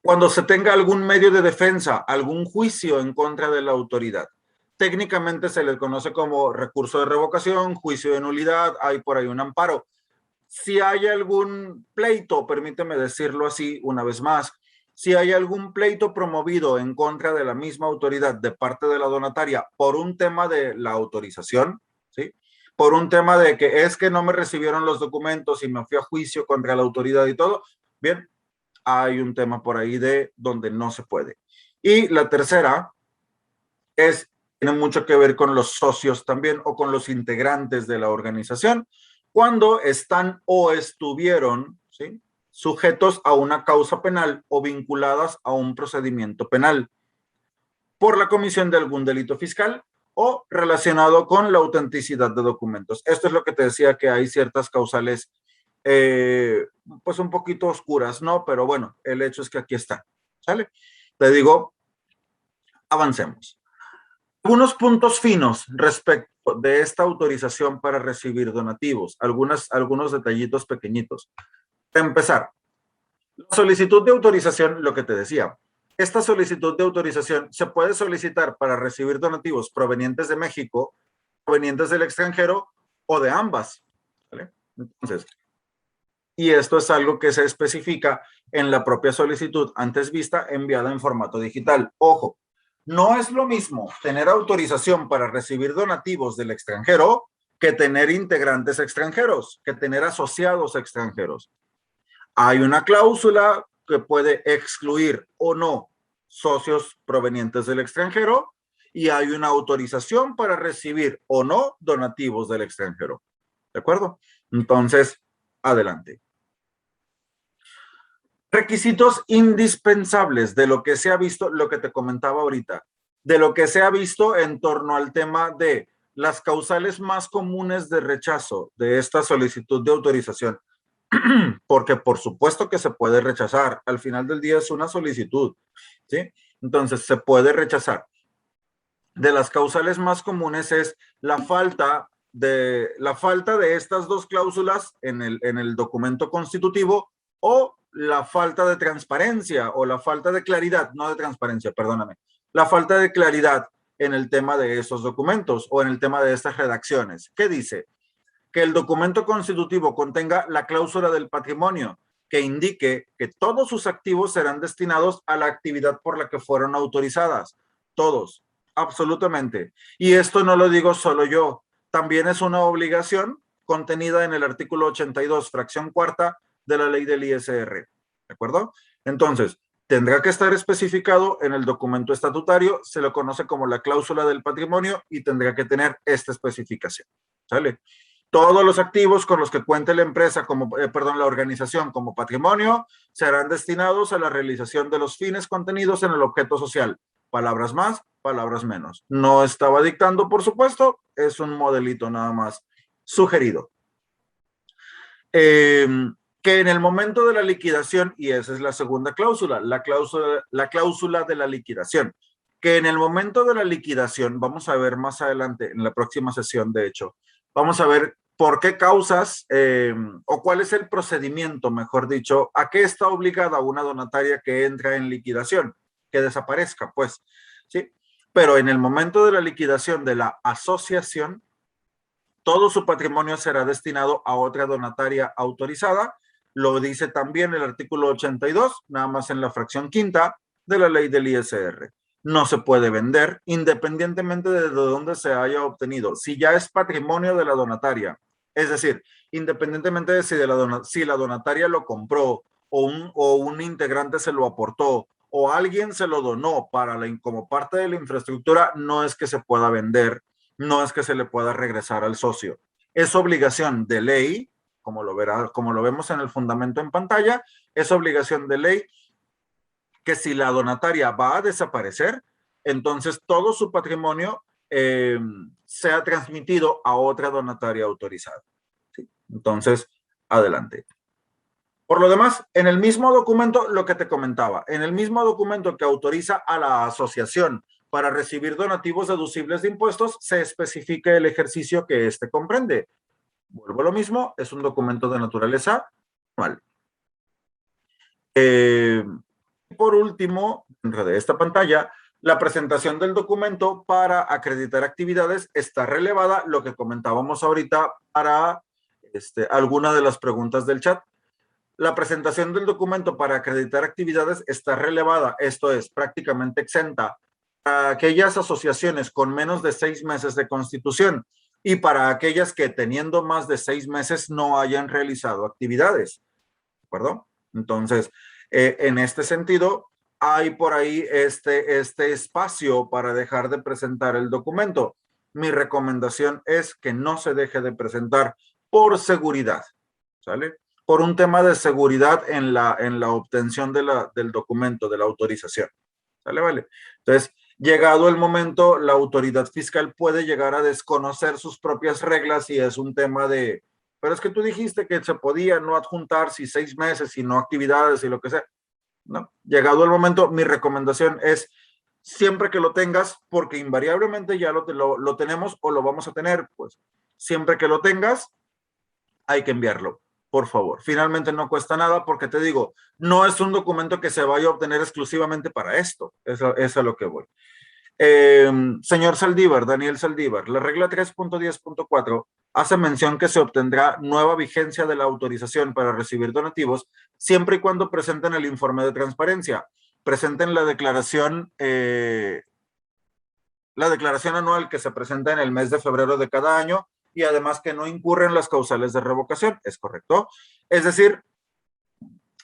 Cuando se tenga algún medio de defensa, algún juicio en contra de la autoridad, técnicamente se le conoce como recurso de revocación, juicio de nulidad, hay por ahí un amparo. Si hay algún pleito, permíteme decirlo así una vez más, si hay algún pleito promovido en contra de la misma autoridad de parte de la donataria por un tema de la autorización, ¿sí? Por un tema de que es que no me recibieron los documentos y me fui a juicio contra la autoridad y todo, bien, hay un tema por ahí de donde no se puede. Y la tercera tiene mucho que ver con los socios también o con los integrantes de la organización cuando están o estuvieron, ¿sí?, sujetos a una causa penal o vinculadas a un procedimiento penal por la comisión de algún delito fiscal o relacionado con la autenticidad de documentos. Esto es lo que te decía, que hay ciertas causales pues un poquito oscuras, ¿no? Pero bueno, el hecho es que aquí está, ¿sale? Te digo, avancemos. Algunos puntos finos respecto de esta autorización para recibir donativos, algunos detallitos pequeñitos. Para empezar, la solicitud de autorización, lo que te decía, esta solicitud de autorización se puede solicitar para recibir donativos provenientes de México, provenientes del extranjero o de ambas, ¿vale? Entonces, y esto es algo que se especifica en la propia solicitud antes vista enviada en formato digital. Ojo, no es lo mismo tener autorización para recibir donativos del extranjero que tener integrantes extranjeros, que tener asociados extranjeros. Hay una cláusula que puede excluir o no socios provenientes del extranjero y hay una autorización para recibir o no donativos del extranjero. ¿De acuerdo? Entonces, adelante. Requisitos indispensables de lo que se ha visto, lo que te comentaba ahorita, de lo que se ha visto en torno al tema de las causales más comunes de rechazo de esta solicitud de autorización. Porque por supuesto que se puede rechazar. Al final del día es una solicitud, ¿sí? Entonces se puede rechazar. De las causales más comunes es la falta de estas dos cláusulas en el documento constitutivo o la falta de transparencia o la falta de claridad, no de transparencia, perdóname, la falta de claridad en el tema de esos documentos o en el tema de estas redacciones. ¿Qué dice? Que el documento constitutivo contenga la cláusula del patrimonio que indique que todos sus activos serán destinados a la actividad por la que fueron autorizadas. Todos, absolutamente. Y esto no lo digo solo yo, también es una obligación contenida en el artículo 82, fracción cuarta de la ley del ISR. ¿De acuerdo? Entonces, tendrá que estar especificado en el documento estatutario, se lo conoce como la cláusula del patrimonio y tendrá que tener esta especificación. ¿Sale? Todos los activos con los que cuente la empresa, la organización como patrimonio, serán destinados a la realización de los fines contenidos en el objeto social. Palabras más, palabras menos. No estaba dictando, por supuesto, es un modelito nada más sugerido. que en el momento de la liquidación, y esa es la segunda cláusula, la cláusula de la liquidación, que en el momento de la liquidación, vamos a ver más adelante, en la próxima sesión, de hecho, vamos a ver por qué causas o cuál es el procedimiento, mejor dicho, a qué está obligada una donataria que entra en liquidación, que desaparezca, pues, ¿sí? Pero en el momento de la liquidación de la asociación, todo su patrimonio será destinado a otra donataria autorizada. Lo dice también el artículo 82, nada más en la fracción quinta de la ley del ISR. No se puede vender independientemente de dónde se haya obtenido. Si ya es patrimonio de la donataria, es decir, independientemente de si la donataria lo compró o un integrante se lo aportó o alguien se lo donó como parte de la infraestructura, no es que se pueda vender, no es que se le pueda regresar al socio. Es obligación de ley, como lo vemos en el fundamento en pantalla, es obligación de ley que si la donataria va a desaparecer, entonces todo su patrimonio sea transmitido a otra donataria autorizada. ¿Sí? Entonces, adelante. Por lo demás, en el mismo documento, lo que te comentaba, en el mismo documento que autoriza a la asociación para recibir donativos deducibles de impuestos, se especifica el ejercicio que éste comprende. Vuelvo a lo mismo, es un documento de naturaleza anual. Por último, dentro de esta pantalla, la presentación del documento para acreditar actividades está relevada, lo que comentábamos ahorita para alguna de las preguntas del chat. La presentación del documento para acreditar actividades está relevada, esto es prácticamente exenta para aquellas asociaciones con menos de 6 meses de constitución y para aquellas que teniendo más de 6 meses no hayan realizado actividades. ¿De acuerdo? Entonces, en este sentido, hay por ahí este espacio para dejar de presentar el documento. Mi recomendación es que no se deje de presentar por seguridad, ¿sale? Por un tema de seguridad en la obtención del documento, de la autorización. ¿Sale? Vale. Entonces, llegado el momento, la autoridad fiscal puede llegar a desconocer sus propias reglas y es un tema de, pero es que tú dijiste que se podía no adjuntar si 6 meses, si no actividades y lo que sea. No, llegado el momento, mi recomendación es siempre que lo tengas, porque invariablemente ya lo tenemos o lo vamos a tener, pues siempre que lo tengas, hay que enviarlo, por favor. Finalmente no cuesta nada porque te digo, no es un documento que se vaya a obtener exclusivamente para esto, es a lo que voy. Señor Saldívar, Daniel Saldívar, la regla 3.10.4 hace mención que se obtendrá nueva vigencia de la autorización para recibir donativos siempre y cuando presenten el informe de transparencia, presenten la declaración anual que se presenta en el mes de febrero de cada año y además que no incurren las causales de revocación, ¿es correcto? Es decir,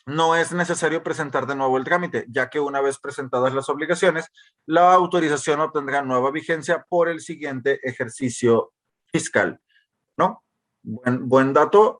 no es necesario presentar de nuevo el trámite, ya que una vez presentadas las obligaciones, la autorización obtendrá nueva vigencia por el siguiente ejercicio fiscal, ¿no? Buen dato,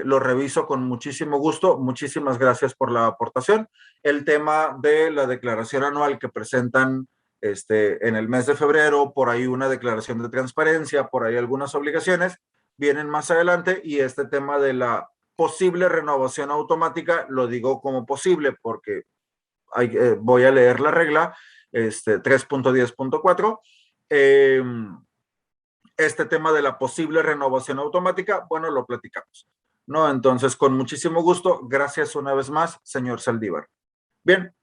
lo reviso con muchísimo gusto, muchísimas gracias por la aportación. El tema de la declaración anual que presentan en el mes de febrero, por ahí una declaración de transparencia, por ahí algunas obligaciones, vienen más adelante y este tema de la posible renovación automática, lo digo como posible porque voy a leer la regla 3.10.4. Este tema de la posible renovación automática, bueno, lo platicamos, ¿no? Entonces, con muchísimo gusto, gracias una vez más, señor Saldívar. Bien,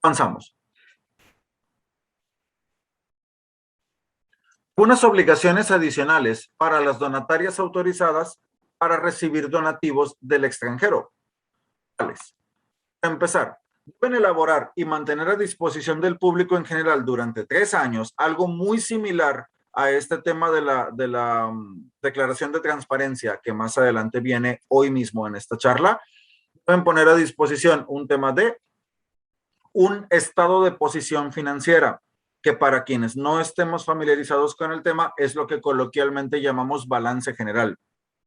avanzamos. Unas obligaciones adicionales para las donatarias autorizadas para recibir donativos del extranjero. Para empezar, deben elaborar y mantener a disposición del público en general durante 3 años algo muy similar a este tema de la declaración de transparencia que más adelante viene hoy mismo en esta charla. Deben poner a disposición un tema de un estado de posición financiera, que para quienes no estemos familiarizados con el tema es lo que coloquialmente llamamos balance general,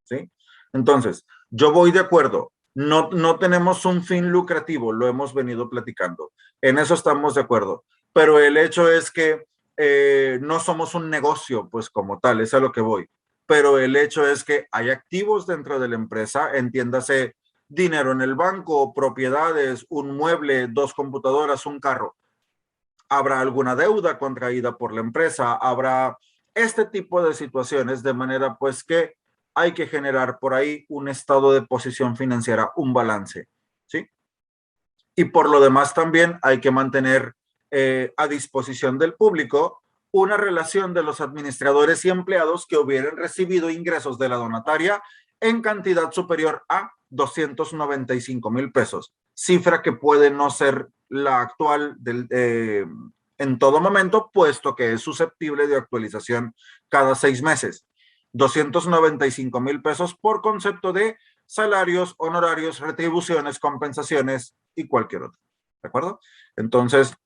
¿sí? Entonces, yo voy de acuerdo, no tenemos un fin lucrativo, lo hemos venido platicando, en eso estamos de acuerdo, pero el hecho es que no somos un negocio, pues como tal, es a lo que voy, pero el hecho es que hay activos dentro de la empresa, entiéndase dinero en el banco, propiedades, un mueble, 2 computadoras, un carro. Habrá alguna deuda contraída por la empresa, habrá este tipo de situaciones, de manera pues que hay que generar por ahí un estado de posición financiera, un balance, ¿sí? Y por lo demás también hay que mantener a disposición del público una relación de los administradores y empleados que hubieran recibido ingresos de la donataria en cantidad superior a 295,000 pesos, cifra que puede no ser la actual en todo momento, puesto que es susceptible de actualización cada 6 meses. 295,000 pesos por concepto de salarios, honorarios, retribuciones, compensaciones y cualquier otro. ¿De acuerdo? Entonces,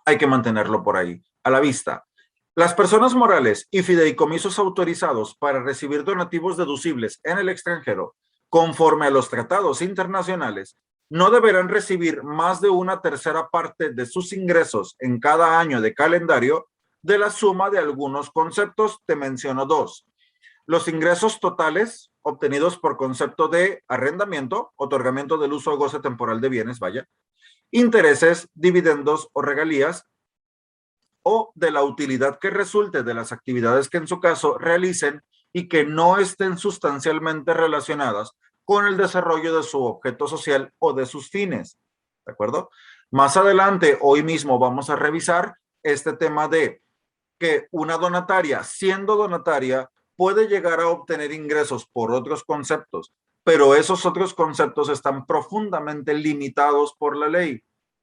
hay que mantenerlo por ahí, a la vista. Las personas morales y fideicomisos autorizados para recibir donativos deducibles en el extranjero, conforme a los tratados internacionales, no deberán recibir más de 1/3 parte de sus ingresos en cada año de calendario de la suma de algunos conceptos. Te menciono 2. Los ingresos totales obtenidos por concepto de arrendamiento, otorgamiento del uso o goce temporal de bienes, vaya, intereses, dividendos o regalías, o de la utilidad que resulte de las actividades que en su caso realicen y que no estén sustancialmente relacionadas con el desarrollo de su objeto social o de sus fines. ¿De acuerdo? Más adelante, hoy mismo vamos a revisar este tema de que una donataria, siendo donataria, puede llegar a obtener ingresos por otros conceptos, pero esos otros conceptos están profundamente limitados por la ley,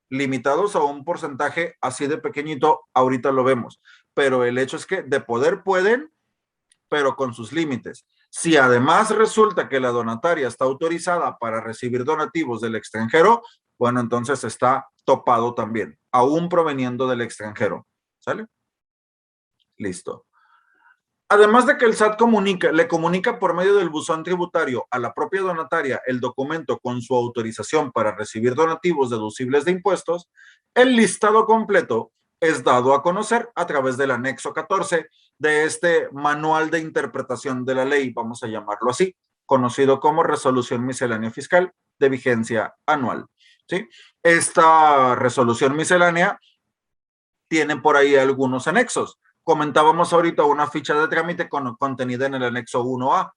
limitados a un porcentaje así de pequeñito, ahorita lo vemos, pero el hecho es que de poder pueden, pero con sus límites. Si además resulta que la donataria está autorizada para recibir donativos del extranjero, bueno, entonces está topado también, aún proveniendo del extranjero. ¿Sale? Listo. Además de que el SAT le comunica por medio del buzón tributario a la propia donataria el documento con su autorización para recibir donativos deducibles de impuestos, el listado completo es dado a conocer a través del anexo 14 de este manual de interpretación de la ley, vamos a llamarlo así, conocido como resolución miscelánea fiscal de vigencia anual. ¿Sí? Esta resolución miscelánea tiene por ahí algunos anexos. Comentábamos ahorita una ficha de trámite contenida en el anexo 1A.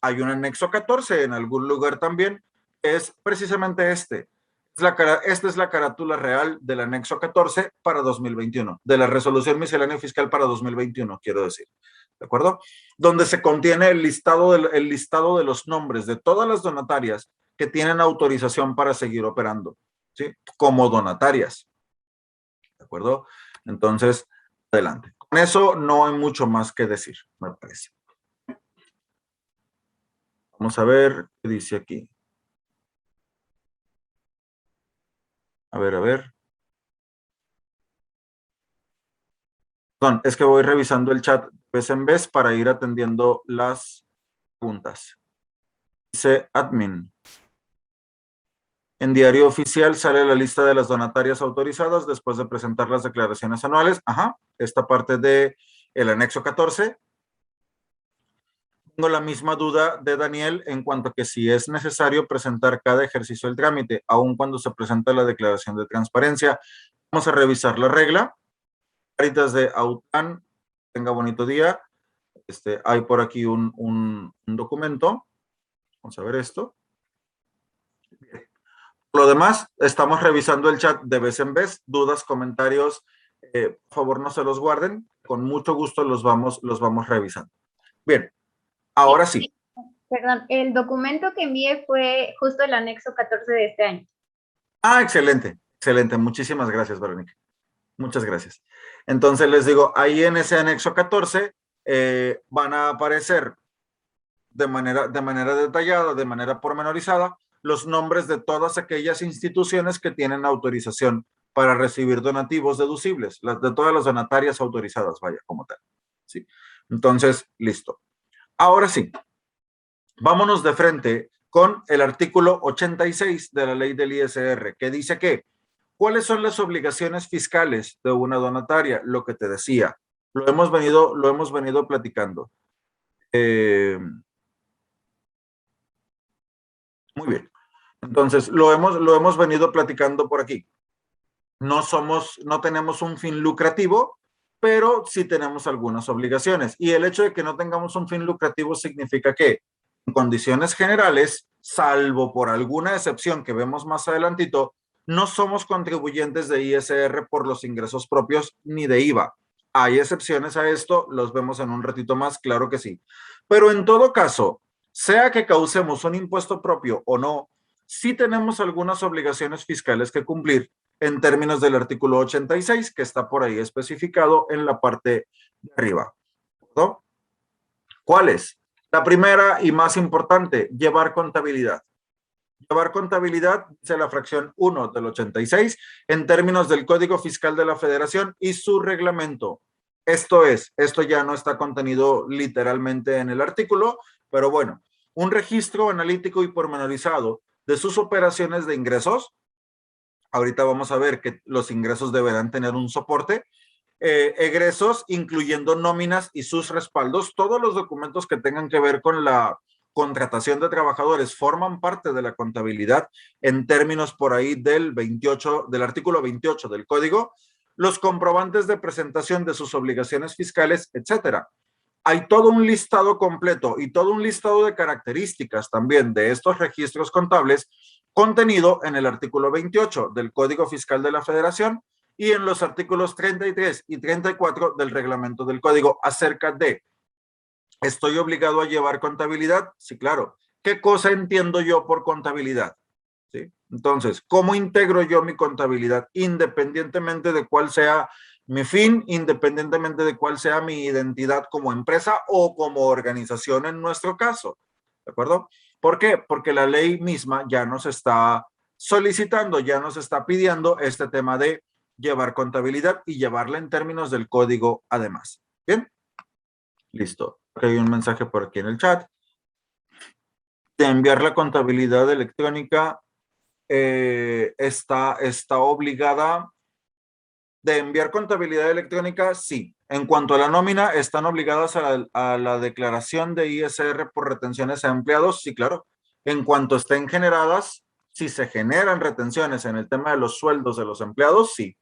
Hay un anexo 14 en algún lugar también. Es precisamente este. Esta es la carátula real del anexo 14 para 2021, de la resolución miscelánea fiscal para 2021, quiero decir. ¿De acuerdo? Donde se contiene el listado de los nombres de todas las donatarias que tienen autorización para seguir operando, ¿sí? Como donatarias. ¿De acuerdo? Entonces, adelante. Con eso no hay mucho más que decir, me parece. Vamos a ver qué dice aquí. A ver, a ver. Perdón, es que voy revisando el chat vez en vez para ir atendiendo las preguntas. Dice admin. En diario oficial sale la lista de las donatarias autorizadas después de presentar las declaraciones anuales. Ajá, esta parte del anexo 14. Tengo la misma duda de Daniel en cuanto a que si es necesario presentar cada ejercicio del trámite, aun cuando se presenta la declaración de transparencia. Vamos a revisar la regla. Caritas de Autan, tenga bonito día. Hay por aquí un documento. Vamos a ver esto. Por lo demás, estamos revisando el chat de vez en vez. Dudas, comentarios, por favor no se los guarden. Con mucho gusto los vamos revisando. Bien, ahora sí. Perdón, el documento que envié fue justo el anexo 14 de este año. Ah, excelente, excelente. Muchísimas gracias, Verónica. Muchas gracias. Entonces les digo, ahí en ese anexo 14 van a aparecer de manera detallada, de manera pormenorizada, los nombres de todas aquellas instituciones que tienen autorización para recibir donativos deducibles, de todas las donatarias autorizadas, vaya, como tal. ¿Sí? Entonces, listo. Ahora sí, vámonos de frente con el artículo 86 de la ley del ISR, que dice que ¿cuáles son las obligaciones fiscales de una donataria? Lo que te decía, lo hemos venido platicando. Muy bien. Entonces, lo hemos venido platicando por aquí. No tenemos un fin lucrativo, pero sí tenemos algunas obligaciones. Y el hecho de que no tengamos un fin lucrativo significa que, en condiciones generales, salvo por alguna excepción que vemos más adelantito, no somos contribuyentes de ISR por los ingresos propios ni de IVA. Hay excepciones a esto, los vemos en un ratito más, claro que sí. Pero en todo caso, sea que causemos un impuesto propio o no, sí tenemos algunas obligaciones fiscales que cumplir en términos del artículo 86, que está por ahí especificado en la parte de arriba, ¿no? ¿Cuál es? La primera y más importante, llevar contabilidad. Llevar contabilidad, dice la fracción 1 del 86, en términos del Código Fiscal de la Federación y su reglamento. Esto ya no está contenido literalmente en el artículo, pero bueno, un registro analítico y pormenorizado de sus operaciones de ingresos. Ahorita vamos a ver que los ingresos deberán tener un soporte. Egresos, incluyendo nóminas y sus respaldos. Todos los documentos que tengan que ver con la contratación de trabajadores forman parte de la contabilidad en términos por ahí del artículo 28 del código. Los comprobantes de presentación de sus obligaciones fiscales, etcétera. Hay todo un listado completo y todo un listado de características también de estos registros contables contenido en el artículo 28 del Código Fiscal de la Federación y en los artículos 33 y 34 del reglamento del código acerca de, ¿estoy obligado a llevar contabilidad? Sí, claro. ¿Qué cosa entiendo yo por contabilidad? ¿Sí? Entonces, ¿cómo integro yo mi contabilidad? Independientemente de cuál sea mi fin, independientemente de cuál sea mi identidad como empresa o como organización en nuestro caso. ¿De acuerdo? ¿Por qué? Porque la ley misma ya nos está solicitando, ya nos está pidiendo este tema de llevar contabilidad y llevarla en términos del código además. ¿Bien? Listo. Hay un mensaje por aquí en el chat. De enviar la contabilidad electrónica está obligada de enviar contabilidad electrónica, sí. En cuanto a la nómina, ¿están obligadas a la declaración de ISR por retenciones a empleados? Sí, claro. En cuanto estén generadas, si se generan retenciones en el tema de los sueldos de los empleados, sí.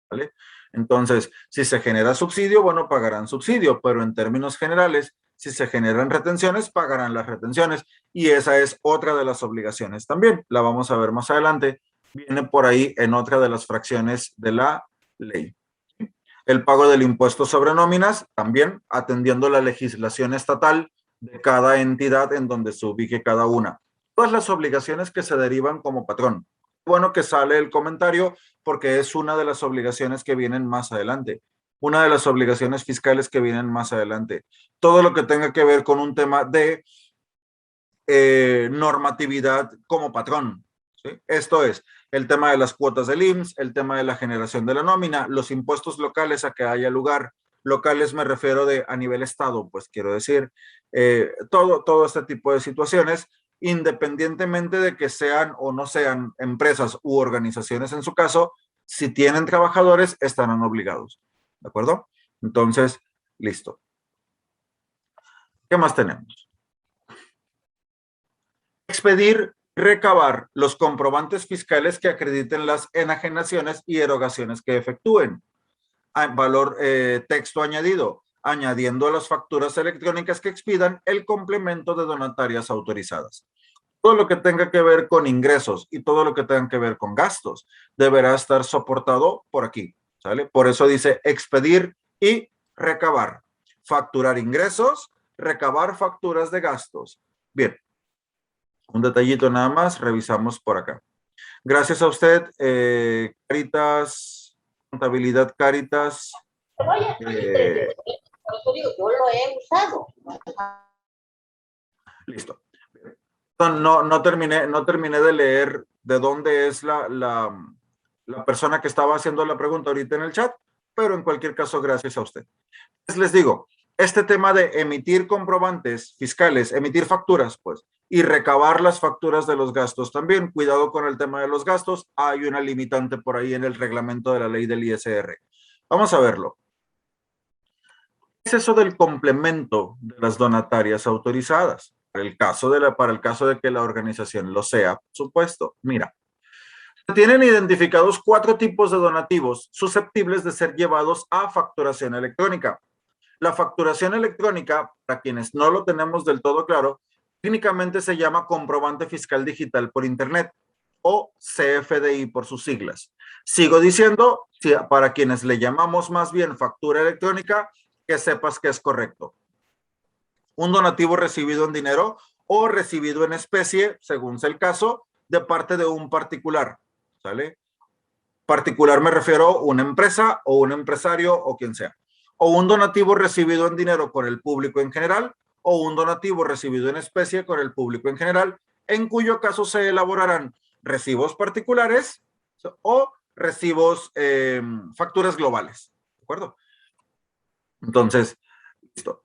¿Vale? Entonces, si se genera subsidio, bueno, pagarán subsidio, pero en términos generales, si se generan retenciones, pagarán las retenciones. Y esa es otra de las obligaciones también. La vamos a ver más adelante. Viene por ahí en otra de las fracciones de la ley. El pago del impuesto sobre nóminas, también atendiendo la legislación estatal de cada entidad en donde se ubique cada una. Todas las obligaciones que se derivan como patrón. Bueno que sale el comentario porque es una de las obligaciones que vienen más adelante. Una de las obligaciones fiscales que vienen más adelante. Todo lo que tenga que ver con un tema de normatividad como patrón. ¿Sí? Esto es el tema de las cuotas del IMSS, el tema de la generación de la nómina, los impuestos locales a que haya lugar. Locales me refiero a nivel estado, pues quiero decir, todo este tipo de situaciones, independientemente de que sean o no sean empresas u organizaciones en su caso, si tienen trabajadores, estarán obligados. ¿De acuerdo? Entonces, listo. ¿Qué más tenemos? Expedir, recabar los comprobantes fiscales que acrediten las enajenaciones y erogaciones que efectúen. Valor texto añadido, añadiendo a las facturas electrónicas que expidan el complemento de donatarias autorizadas. Todo lo que tenga que ver con ingresos y todo lo que tenga que ver con gastos deberá estar soportado por aquí, ¿sale? Por eso dice expedir y recabar. Facturar ingresos, recabar facturas de gastos. Bien. Un detallito nada más, revisamos por acá. Gracias a usted, Caritas, Contabilidad Caritas. Yo lo he usado. Listo. No terminé de leer de dónde es la persona que estaba haciendo la pregunta ahorita en el chat, pero en cualquier caso, gracias a usted. Les digo, este tema de emitir comprobantes fiscales, emitir facturas, pues, y recabar las facturas de los gastos también. Cuidado con el tema de los gastos. Hay una limitante por ahí en el reglamento de la ley del ISR. Vamos a verlo. ¿Qué es eso del complemento de las donatarias autorizadas? para el caso de que la organización lo sea, por supuesto. Mira, se tienen identificados 4 tipos de donativos susceptibles de ser llevados a facturación electrónica. La facturación electrónica, para quienes no lo tenemos del todo claro, técnicamente se llama comprobante fiscal digital por Internet o CFDI por sus siglas. Sigo diciendo, para quienes le llamamos más bien factura electrónica, que sepas que es correcto. Un donativo recibido en dinero o recibido en especie, según sea el caso, de parte de un particular, ¿sale? Particular me refiero a una empresa o un empresario o quien sea. O un donativo recibido en dinero con el público en general, o un donativo recibido en especie con el público en general, en cuyo caso se elaborarán recibos particulares o recibos, facturas globales. ¿De acuerdo? Entonces, listo.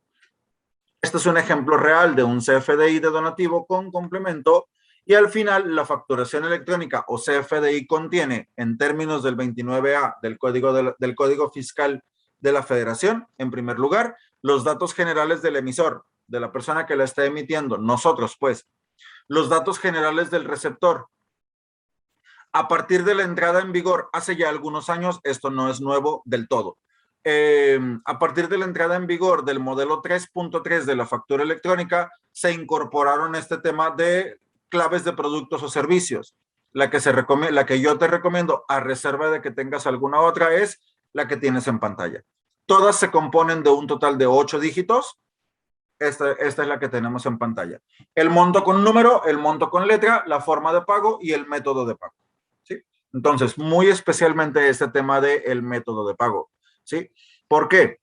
Este es un ejemplo real de un CFDI de donativo con complemento. Y al final, la facturación electrónica o CFDI contiene, en términos del 29A del Código Fiscal de la Federación, en primer lugar, los datos generales del emisor, de la persona que la está emitiendo, nosotros pues, los datos generales del receptor. A partir de la entrada en vigor, hace ya algunos años, esto no es nuevo del todo. A partir de la entrada en vigor del modelo 3.3 de la factura electrónica, se incorporaron este tema de claves de productos o servicios. La que yo te recomiendo, a reserva de que tengas alguna otra, es la que tienes en pantalla. Todas se componen de un total de 8 dígitos. Esta es la que tenemos en pantalla. El monto con número, el monto con letra, la forma de pago y el método de pago. ¿Sí? Entonces, muy especialmente este tema del método de pago. ¿Sí? ¿Por qué?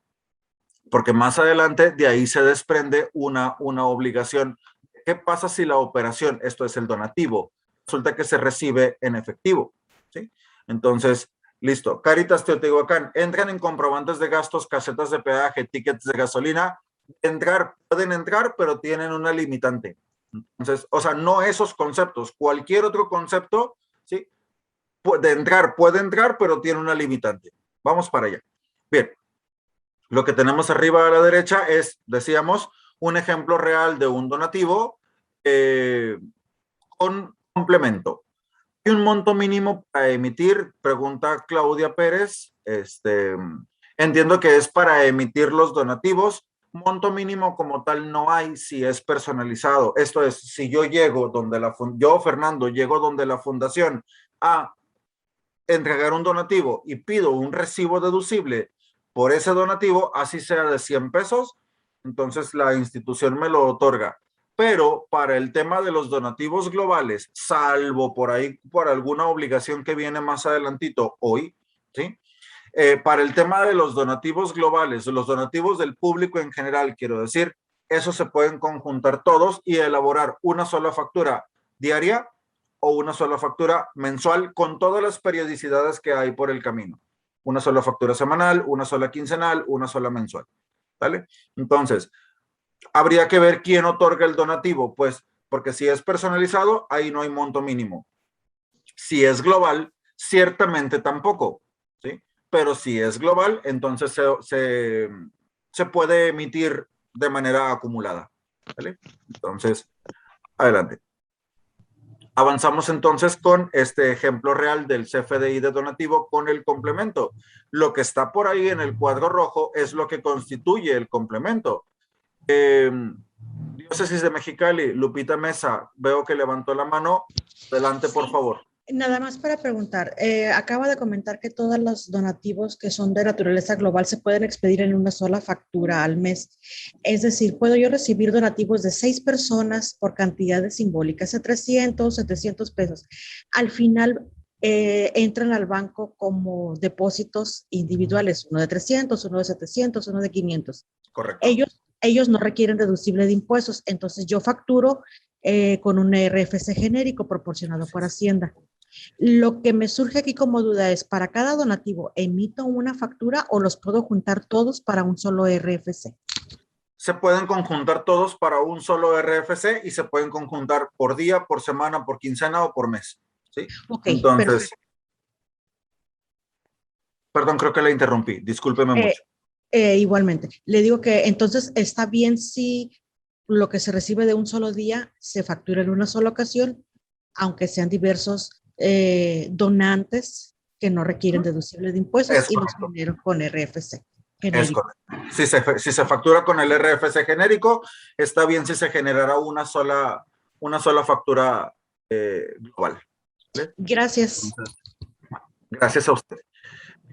Porque más adelante de ahí se desprende una obligación. ¿Qué pasa si la operación, esto es el donativo, resulta que se recibe en efectivo? ¿Sí? Entonces, listo. Cáritas Teotihuacán, entran en comprobantes de gastos, casetas de peaje, tickets de gasolina. Pueden entrar, pero tienen una limitante. Entonces, o sea, no esos conceptos, cualquier otro concepto, ¿sí? Puede entrar, pero tiene una limitante. Vamos para allá. Bien, lo que tenemos arriba a la derecha es, decíamos, un ejemplo real de un donativo con complemento. ¿Hay un monto mínimo para emitir? Pregunta Claudia Pérez. Entiendo que es para emitir los donativos. Monto mínimo como tal no hay si es personalizado. Esto es, si yo llego donde yo, Fernando, llego donde la fundación a entregar un donativo y pido un recibo deducible por ese donativo, así sea de 100 pesos, entonces la institución me lo otorga. Pero para el tema de los donativos globales, salvo por ahí, por alguna obligación que viene más adelantito hoy, ¿sí? Para el tema de los donativos globales, los donativos del público en general, quiero decir, esos se pueden conjuntar todos y elaborar una sola factura diaria o una sola factura mensual con todas las periodicidades que hay por el camino. Una sola factura semanal, una sola quincenal, una sola mensual. ¿Vale? Entonces, habría que ver quién otorga el donativo, pues, porque si es personalizado, ahí no hay monto mínimo. Si es global, ciertamente tampoco, ¿sí? Pero si es global, entonces se puede emitir de manera acumulada. ¿Vale? Entonces, adelante. Avanzamos entonces con este ejemplo real del CFDI de donativo con el complemento. Lo que está por ahí en el cuadro rojo es lo que constituye el complemento. Diócesis de Mexicali, Lupita Mesa, veo que levantó la mano. Adelante, por favor. Nada más para preguntar, acaba de comentar que todos los donativos que son de naturaleza global se pueden expedir en una sola factura al mes. Es decir, ¿puedo yo recibir donativos de 6 personas por cantidades simbólicas de 300, 700 pesos? Al final entran al banco como depósitos individuales, uno de 300, uno de 700, uno de 500. Correcto. Ellos no requieren deducible de impuestos, entonces yo facturo con un RFC genérico proporcionado por Hacienda. Lo que me surge aquí como duda es, ¿para cada donativo emito una factura o los puedo juntar todos para un solo RFC? Se pueden conjuntar todos para un solo RFC y se pueden conjuntar por día, por semana, por quincena o por mes. ¿Sí? Ok, entonces, perfecto. Perdón, creo que la interrumpí. Discúlpeme mucho. Igualmente, le digo que entonces está bien si lo que se recibe de un solo día se factura en una sola ocasión, aunque sean diversos donantes que no requieren deducible de impuestos Es y los correcto. genero con RFC Es genérico. correcto. Si se factura con el RFC genérico, está bien si se generará una sola factura global. ¿Vale? Gracias. Entonces, gracias a usted.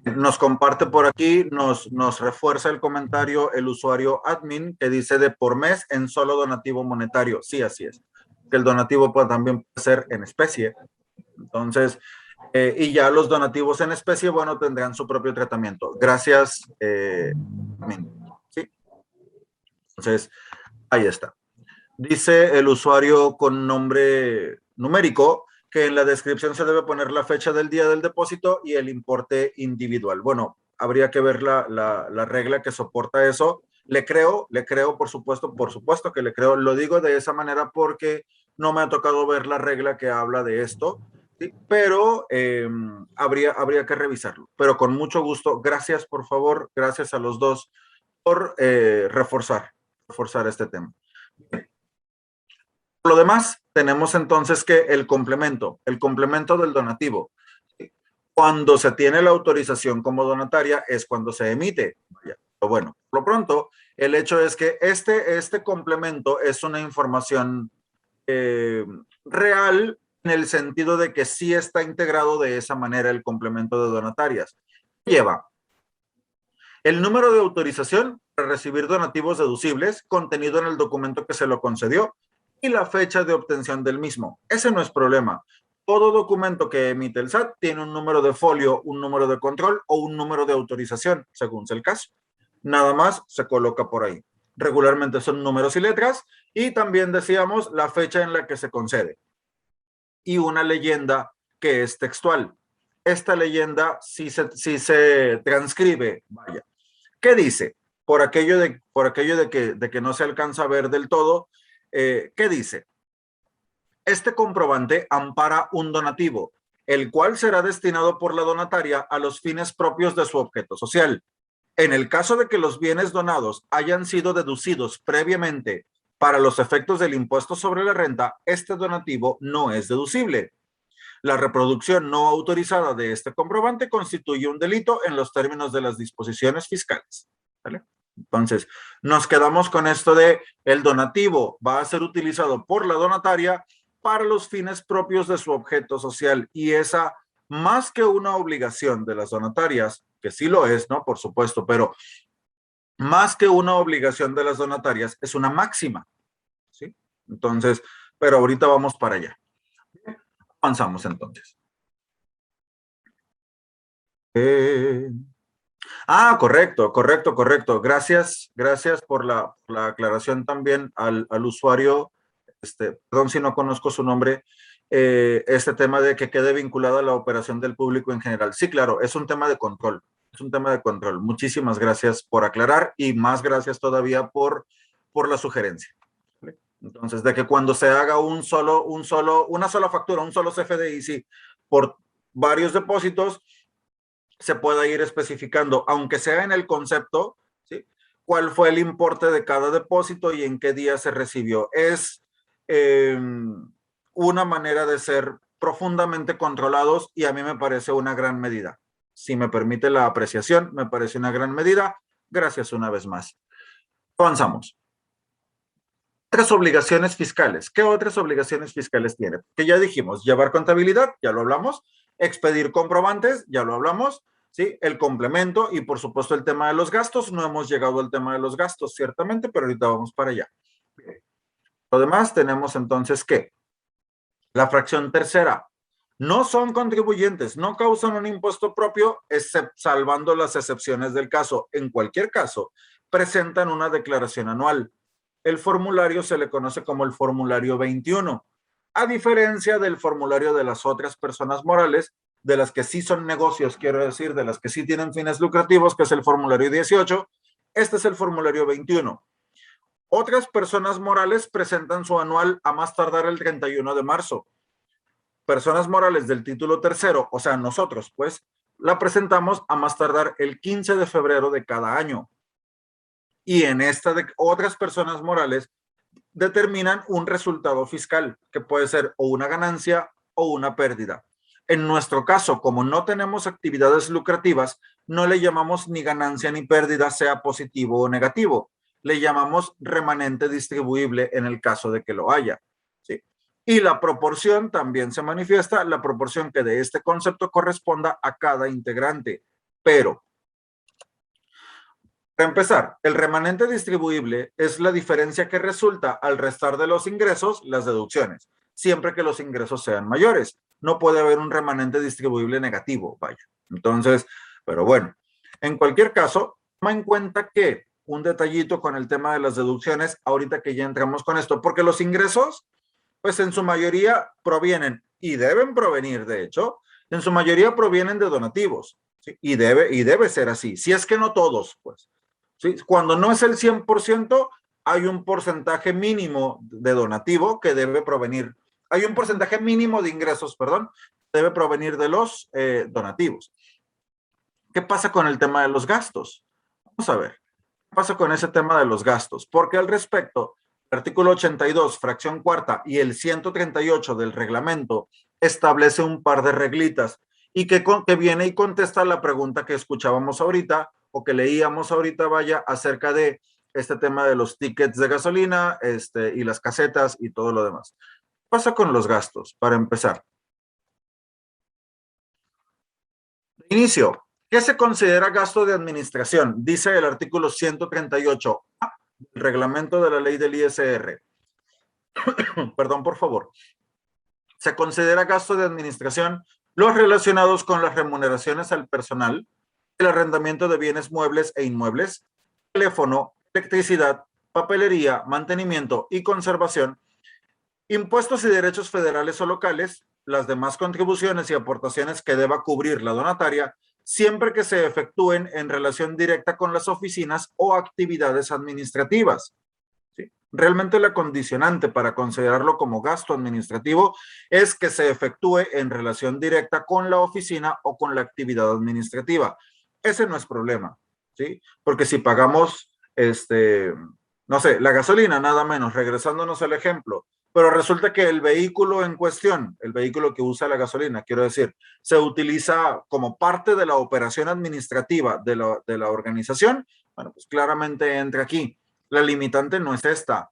Nos comparte por aquí, nos refuerza el comentario el usuario admin que dice de por mes en solo donativo monetario. Sí, así es. Que el donativo también puede ser en especie. Entonces, y ya los donativos en especie, bueno, tendrán su propio tratamiento. Gracias, admin. Sí. Entonces, ahí está. Dice el usuario con nombre numérico que en la descripción se debe poner la fecha del día del depósito y el importe individual. Bueno, habría que ver la regla que soporta eso. Le creo, por supuesto que le creo. Lo digo de esa manera porque no me ha tocado ver la regla que habla de esto, ¿sí? Pero habría que revisarlo. Pero con mucho gusto, gracias por favor, gracias a los dos por reforzar este tema. Por lo demás, tenemos entonces que el complemento del donativo. Cuando se tiene la autorización como donataria es cuando se emite. Pero bueno, por lo pronto, el hecho es que este complemento es una información real en el sentido de que sí está integrado de esa manera el complemento de donatarias. Lleva el número de autorización para recibir donativos deducibles contenido en el documento que se lo concedió y la fecha de obtención del mismo. Ese no es problema. Todo documento que emite el SAT tiene un número de folio, un número de control o un número de autorización, según sea el caso. Nada más se coloca por ahí. Regularmente son números y letras y también decíamos la fecha en la que se concede. Y una leyenda que es textual. Esta leyenda sí se transcribe, vaya. ¿Qué dice? Por aquello de que no se alcanza a ver del todo, ¿qué dice? Este comprobante ampara un donativo, el cual será destinado por la donataria a los fines propios de su objeto social. En el caso de que los bienes donados hayan sido deducidos previamente para los efectos del impuesto sobre la renta, este donativo no es deducible. La reproducción no autorizada de este comprobante constituye un delito en los términos de las disposiciones fiscales. ¿Vale? Entonces, nos quedamos con esto de el donativo va a ser utilizado por la donataria para los fines propios de su objeto social y esa, más que una obligación de las donatarias, que sí lo es, ¿no? Por supuesto, pero más que una obligación de las donatarias, es una máxima, ¿sí? Entonces, pero ahorita vamos para allá. Avanzamos entonces. Correcto. Gracias por la aclaración también al usuario. Perdón si no conozco su nombre. Este tema de que quede vinculado a la operación del público en general. Sí, claro, es un tema de control. Muchísimas gracias por aclarar y más gracias todavía por la sugerencia. Entonces, de que cuando se haga una sola factura, un solo CFDI, sí, por varios depósitos, se pueda ir especificando, aunque sea en el concepto, ¿sí? Cuál fue el importe de cada depósito y en qué día se recibió. Es una manera de ser profundamente controlados y a mí me parece una gran medida. Si me permite la apreciación, me parece una gran medida. Gracias una vez más. Avanzamos. Otras obligaciones fiscales. ¿Qué otras obligaciones fiscales tiene? Que ya dijimos, llevar contabilidad, ya lo hablamos, expedir comprobantes, ya lo hablamos, ¿sí? El complemento y por supuesto el tema de los gastos. No hemos llegado al tema de los gastos, ciertamente, pero ahorita vamos para allá. Lo demás tenemos entonces ¿qué? La fracción tercera. No son contribuyentes, no causan un impuesto propio, salvando las excepciones del caso. En cualquier caso, presentan una declaración anual. El formulario se le conoce como el formulario 21, a diferencia del formulario de las otras personas morales, de las que sí son negocios, quiero decir, de las que sí tienen fines lucrativos, que es el formulario 18, este es el formulario 21. Otras personas morales presentan su anual a más tardar el 31 de marzo. Personas morales del título tercero, o sea, nosotros, pues, la presentamos a más tardar el 15 de febrero de cada año. Y en esta de otras personas morales determinan un resultado fiscal, que puede ser o una ganancia o una pérdida. En nuestro caso, como no tenemos actividades lucrativas, no le llamamos ni ganancia ni pérdida, sea positivo o negativo. Le llamamos remanente distribuible en el caso de que lo haya. ¿Sí? Y la proporción también se manifiesta, la proporción que de este concepto corresponda a cada integrante. Pero, para empezar, el remanente distribuible es la diferencia que resulta al restar de los ingresos las deducciones, siempre que los ingresos sean mayores. No puede haber un remanente distribuible negativo, vaya. Entonces, pero bueno, en cualquier caso, toma en cuenta que un detallito con el tema de las deducciones, ahorita que ya entramos con esto, porque los ingresos, pues en su mayoría provienen, y deben provenir, de hecho, en su mayoría provienen de donativos, ¿sí? Y debe ser así, si es que no todos, pues. ¿Sí? Cuando no es el 100%, hay un porcentaje mínimo de donativo que debe provenir, hay un porcentaje mínimo de ingresos, perdón, debe provenir de los donativos. ¿Qué pasa con el tema de los gastos? Vamos a ver, ¿qué pasa con ese tema de los gastos? Porque al respecto, el artículo 82, fracción cuarta y el 138 del reglamento establece un par de reglitas y que viene y contesta la pregunta que escuchábamos ahorita o que leíamos ahorita, vaya, acerca de este tema de los tickets de gasolina y las casetas y todo lo demás. ¿Qué pasa con los gastos? Para empezar. De inicio, ¿qué se considera gasto de administración? Dice el artículo 138 del reglamento de la ley del ISR. Perdón, por favor. Se considera gasto de administración los relacionados con las remuneraciones al personal, el arrendamiento de bienes muebles e inmuebles, teléfono, electricidad, papelería, mantenimiento y conservación, impuestos y derechos federales o locales, las demás contribuciones y aportaciones que deba cubrir la donataria, siempre que se efectúen en relación directa con las oficinas o actividades administrativas. ¿Sí? Realmente la condicionante para considerarlo como gasto administrativo es que se efectúe en relación directa con la oficina o con la actividad administrativa. Ese no es problema, ¿sí? Porque si pagamos, no sé, la gasolina, nada menos, regresándonos al ejemplo, pero resulta que el vehículo en cuestión, el vehículo que usa la gasolina, quiero decir, se utiliza como parte de la operación administrativa de la organización, bueno, pues claramente entra aquí. La limitante no es esta,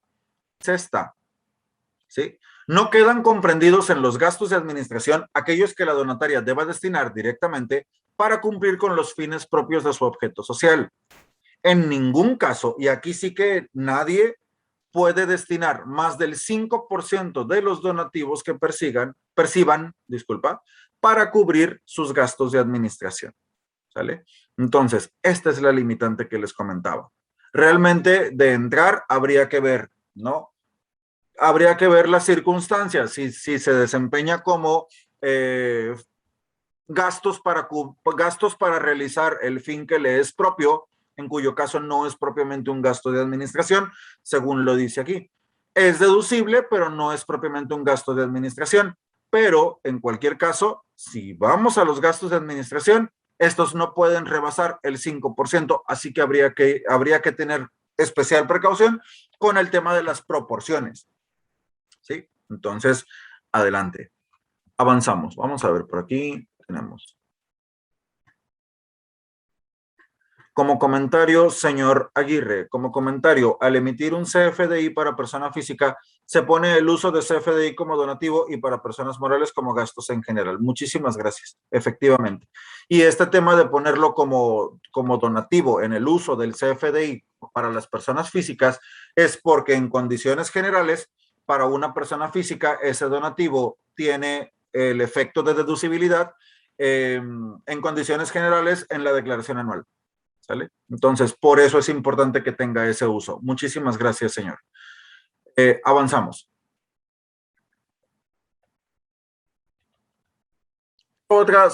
es esta, ¿sí? No quedan comprendidos en los gastos de administración aquellos que la donataria deba destinar directamente para cumplir con los fines propios de su objeto social. En ningún caso, y aquí sí que nadie puede destinar más del 5% de los donativos que perciban, para cubrir sus gastos de administración, ¿sale? Entonces, esta es la limitante que les comentaba. Realmente, de entrar, habría que ver, ¿no? Habría que ver las circunstancias, si se desempeña como gastos para realizar el fin que le es propio, en cuyo caso no es propiamente un gasto de administración, según lo dice aquí. Es deducible, pero no es propiamente un gasto de administración. Pero, en cualquier caso, si vamos a los gastos de administración, estos no pueden rebasar el 5%, así que habría que tener especial precaución con el tema de las proporciones. ¿Sí? Entonces, adelante. Avanzamos. Vamos a ver por aquí. Tenemos. Como comentario, señor Aguirre, como comentario, al emitir un CFDI para persona física, se pone el uso de CFDI como donativo y para personas morales como gastos en general. Muchísimas gracias, efectivamente. Y este tema de ponerlo como donativo en el uso del CFDI para las personas físicas es porque en condiciones generales, para una persona física, ese donativo tiene el efecto de deducibilidad en condiciones generales en la declaración anual. ¿Sale? Entonces, por eso es importante que tenga ese uso. Muchísimas gracias, señor. Avanzamos.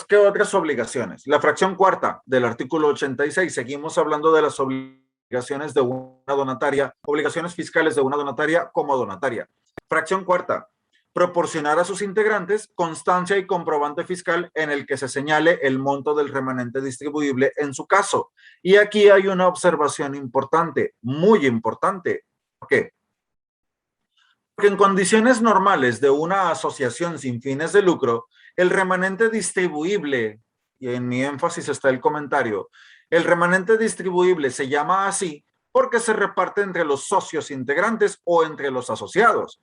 ¿Qué otras obligaciones? La fracción cuarta del artículo 86. Seguimos hablando de las obligaciones de una donataria, obligaciones fiscales de una donataria como donataria. Fracción cuarta. Proporcionar a sus integrantes constancia y comprobante fiscal en el que se señale el monto del remanente distribuible en su caso. Y aquí hay una observación importante, muy importante. ¿Por qué? Porque en condiciones normales de una asociación sin fines de lucro, el remanente distribuible, y en mi énfasis está el comentario, el remanente distribuible se llama así porque se reparte entre los socios integrantes o entre los asociados.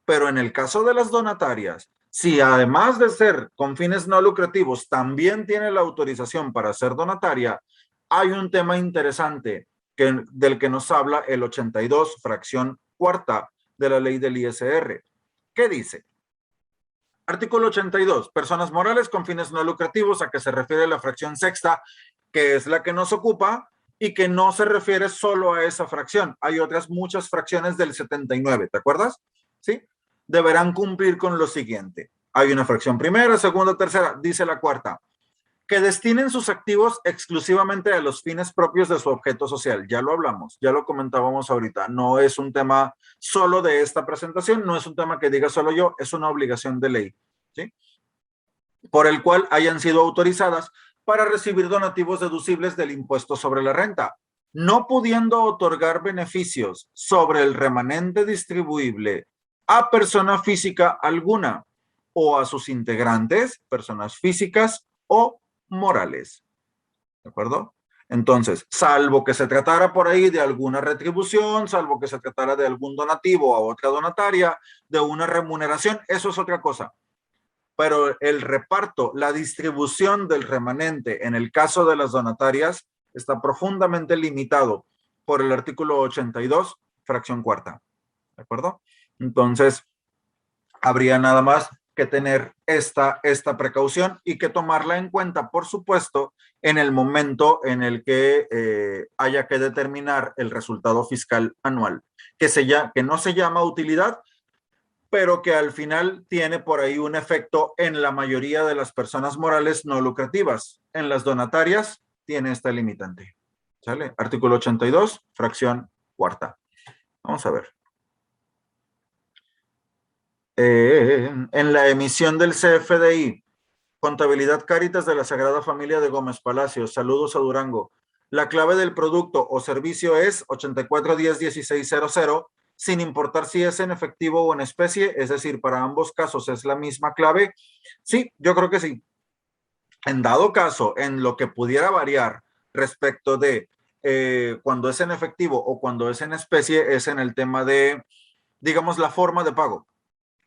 Pero en el caso de las donatarias, si además de ser con fines no lucrativos, también tiene la autorización para ser donataria, hay un tema interesante del que nos habla el 82, fracción cuarta de la ley del ISR. ¿Qué dice? Artículo 82, personas morales con fines no lucrativos, a que se refiere la fracción sexta, que es la que nos ocupa y que no se refiere solo a esa fracción. Hay otras muchas fracciones del 79, ¿te acuerdas? ¿Sí? Deberán cumplir con lo siguiente. Hay una fracción primera, segunda, tercera, dice la cuarta, que destinen sus activos exclusivamente a los fines propios de su objeto social. Ya lo hablamos, ya lo comentábamos ahorita. No es un tema solo de esta presentación, no es un tema que diga solo yo, es una obligación de ley, ¿sí? Por el cual hayan sido autorizadas para recibir donativos deducibles del impuesto sobre la renta, no pudiendo otorgar beneficios sobre el remanente distribuible a persona física alguna o a sus integrantes, personas físicas o morales. ¿De acuerdo? Entonces, salvo que se tratara por ahí de alguna retribución, salvo que se tratara de algún donativo a otra donataria, de una remuneración, eso es otra cosa. Pero el reparto, la distribución del remanente en el caso de las donatarias está profundamente limitado por el artículo 82, fracción cuarta. ¿De acuerdo? Entonces, habría nada más que tener esta precaución y que tomarla en cuenta, por supuesto, en el momento en el que haya que determinar el resultado fiscal anual, que no se llama utilidad, pero que al final tiene por ahí un efecto en la mayoría de las personas morales no lucrativas. En las donatarias tiene esta limitante. ¿Sale? Artículo 82, fracción cuarta. Vamos a ver. En la emisión del CFDI, Contabilidad Cáritas de la Sagrada Familia de Gómez Palacios, saludos a Durango. La clave del producto o servicio es 84101600, sin importar si es en efectivo o en especie, es decir, para ambos casos es la misma clave. Sí, yo creo que sí. En dado caso, en lo que pudiera variar respecto de cuando es en efectivo o cuando es en especie, es en el tema de, digamos, la forma de pago.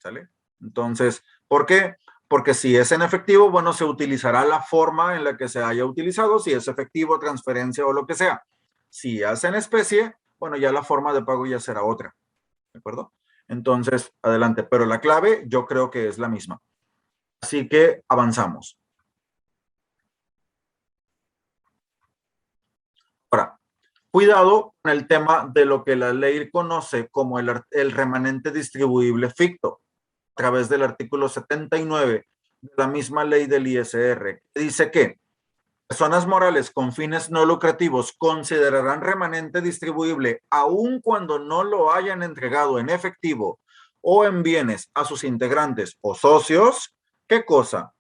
¿Sale? Entonces, ¿por qué? Porque si es en efectivo, bueno, se utilizará la forma en la que se haya utilizado, si es efectivo, transferencia o lo que sea. Si es en especie, bueno, ya la forma de pago ya será otra. ¿De acuerdo? Entonces, adelante. Pero la clave yo creo que es la misma. Así que avanzamos. Ahora, cuidado con el tema de lo que la ley conoce como el remanente distribuible ficto, a través del artículo 79 de la misma ley del ISR. Dice que personas morales con fines no lucrativos considerarán remanente distribuible aun cuando no lo hayan entregado en efectivo o en bienes a sus integrantes o socios. ¿Qué cosa?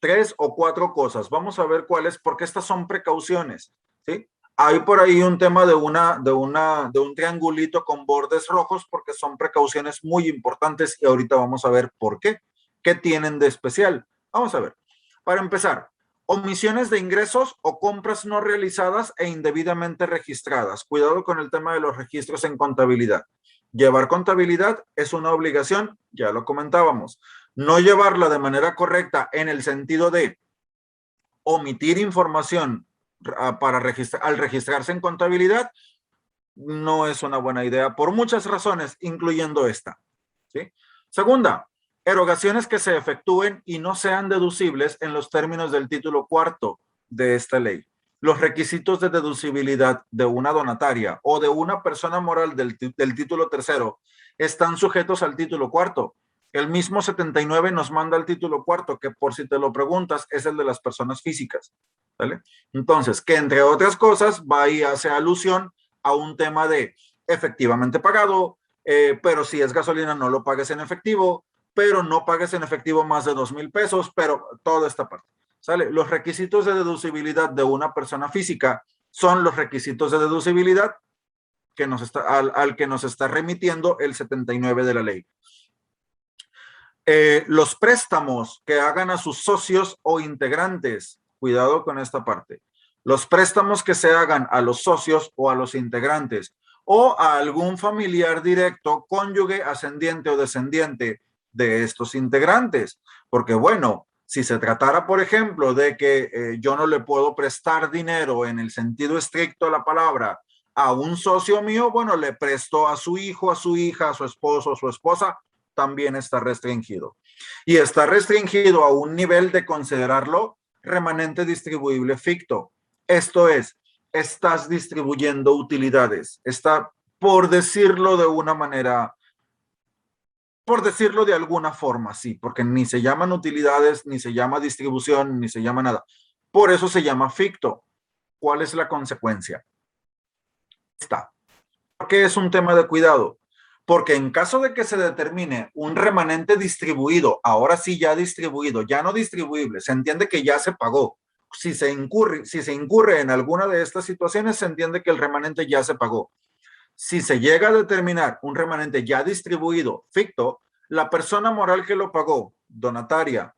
3 o 4 cosas. Vamos a ver cuáles, porque estas son precauciones, ¿sí? Hay por ahí un tema de un triangulito con bordes rojos porque son precauciones muy importantes y ahorita vamos a ver por qué. ¿Qué tienen de especial? Vamos a ver. Para empezar, omisiones de ingresos o compras no realizadas e indebidamente registradas. Cuidado con el tema de los registros en contabilidad. Llevar contabilidad es una obligación, ya lo comentábamos. No llevarla de manera correcta en el sentido de omitir información al registrarse en contabilidad no es una buena idea por muchas razones, incluyendo esta. ¿Sí? Segunda, erogaciones que se efectúen y no sean deducibles en los términos del título cuarto de esta ley. Los requisitos de deducibilidad de una donataria o de una persona moral del título tercero están sujetos al título cuarto. El mismo 79 nos manda el título cuarto, que por si te lo preguntas, es el de las personas físicas. ¿Vale? Entonces, que entre otras cosas va y hace alusión a un tema de efectivamente pagado, pero si es gasolina no lo pagues en efectivo, pero no pagues en efectivo más de 2,000 pesos, pero toda esta parte. ¿Sale? Los requisitos de deducibilidad de una persona física son los requisitos de deducibilidad que al que nos está remitiendo el 79 de la ley. Los préstamos que hagan a sus socios o integrantes, cuidado con esta parte, los préstamos que se hagan a los socios o a los integrantes o a algún familiar directo, cónyuge, ascendiente o descendiente de estos integrantes. Porque bueno, si se tratara, por ejemplo, de que yo no le puedo prestar dinero en el sentido estricto de la palabra a un socio mío, bueno, le presto a su hijo, a su hija, a su esposo, a su esposa, también está restringido. Y está restringido a un nivel de considerarlo remanente distribuible ficto. Esto es, estás distribuyendo utilidades. Está, por decirlo de una manera, por decirlo de alguna forma, sí, porque ni se llaman utilidades, ni se llama distribución, ni se llama nada. Por eso se llama ficto. ¿Cuál es la consecuencia? ¿Por qué es un tema de cuidado? Porque en caso de que se determine un remanente distribuido, ahora sí ya distribuido, ya no distribuible, se entiende que ya se pagó. Si se incurre en alguna de estas situaciones, se entiende que el remanente ya se pagó. Si se llega a determinar un remanente ya distribuido, ficto, la persona moral que lo pagó, donataria,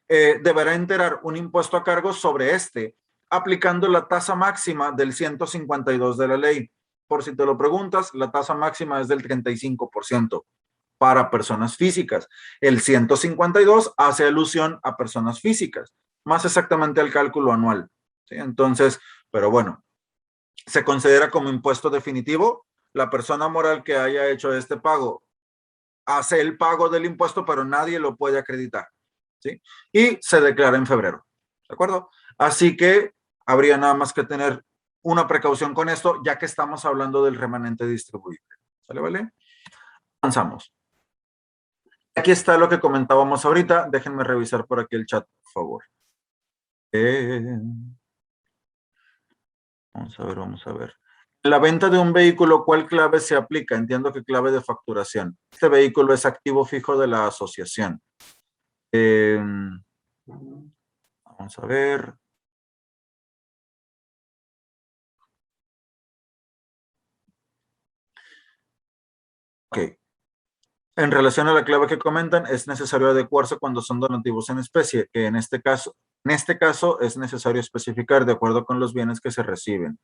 deberá enterar un impuesto a cargo sobre este, aplicando la tasa máxima del 152 de la ley. Por si te lo preguntas, la tasa máxima es del 35% para personas físicas. El 152 hace alusión a personas físicas, más exactamente al cálculo anual. ¿Sí? Entonces, pero bueno, se considera como impuesto definitivo. La persona moral que haya hecho este pago hace el pago del impuesto, pero nadie lo puede acreditar. ¿Sí? Y se declara en febrero. ¿De acuerdo? Así que habría nada más que tener una precaución con esto, ya que estamos hablando del remanente distribuible. ¿Sale, vale? Avanzamos. Aquí está lo que comentábamos ahorita. Déjenme revisar por aquí el chat, por favor. Vamos a ver. En la venta de un vehículo, ¿cuál clave se aplica? Entiendo que clave de facturación. Este vehículo es activo fijo de la asociación. Vamos a ver. Ok. En relación a la clave que comentan, es necesario adecuarse cuando son donativos en especie, que en este caso es necesario especificar de acuerdo con los bienes que se reciben.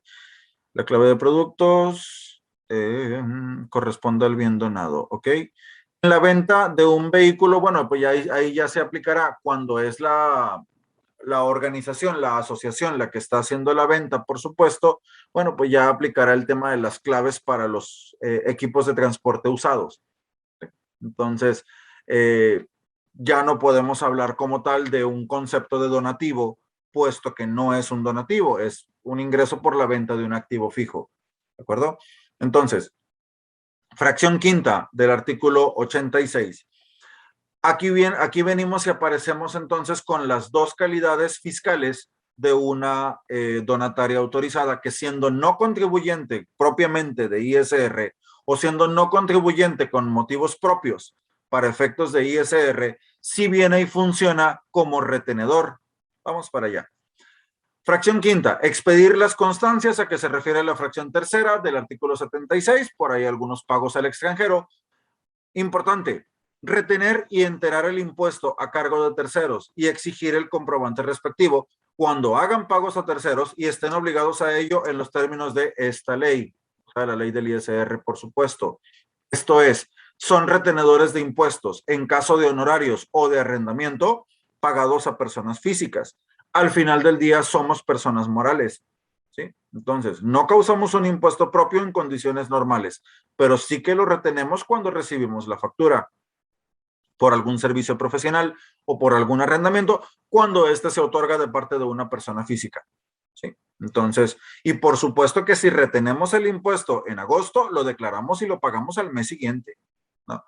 La clave de productos corresponde al bien donado, ¿ok? En la venta de un vehículo, bueno, pues ahí ya se aplicará cuando es la organización, la asociación, la que está haciendo la venta, por supuesto, bueno, pues ya aplicará el tema de las claves para los equipos de transporte usados. Entonces, ya no podemos hablar como tal de un concepto de donativo, puesto que no es un donativo, es un ingreso por la venta de un activo fijo. ¿De acuerdo? Entonces, fracción quinta del artículo 86. Aquí venimos y aparecemos entonces con las dos calidades fiscales de una donataria autorizada, que siendo no contribuyente propiamente de ISR o siendo no contribuyente con motivos propios para efectos de ISR, sí viene y funciona como retenedor. Vamos para allá. Fracción quinta, expedir las constancias a que se refiere la fracción tercera del artículo 76, por ahí algunos pagos al extranjero. Importante, retener y enterar el impuesto a cargo de terceros y exigir el comprobante respectivo cuando hagan pagos a terceros y estén obligados a ello en los términos de esta ley, o sea, la ley del ISR, por supuesto. Esto es, son retenedores de impuestos en caso de honorarios o de arrendamiento pagados a personas físicas. Al final del día somos personas morales, ¿sí? Entonces, no causamos un impuesto propio en condiciones normales, pero sí que lo retenemos cuando recibimos la factura por algún servicio profesional o por algún arrendamiento, cuando éste se otorga de parte de una persona física, ¿sí? Entonces, y por supuesto que si retenemos el impuesto en agosto, lo declaramos y lo pagamos al mes siguiente, ¿no?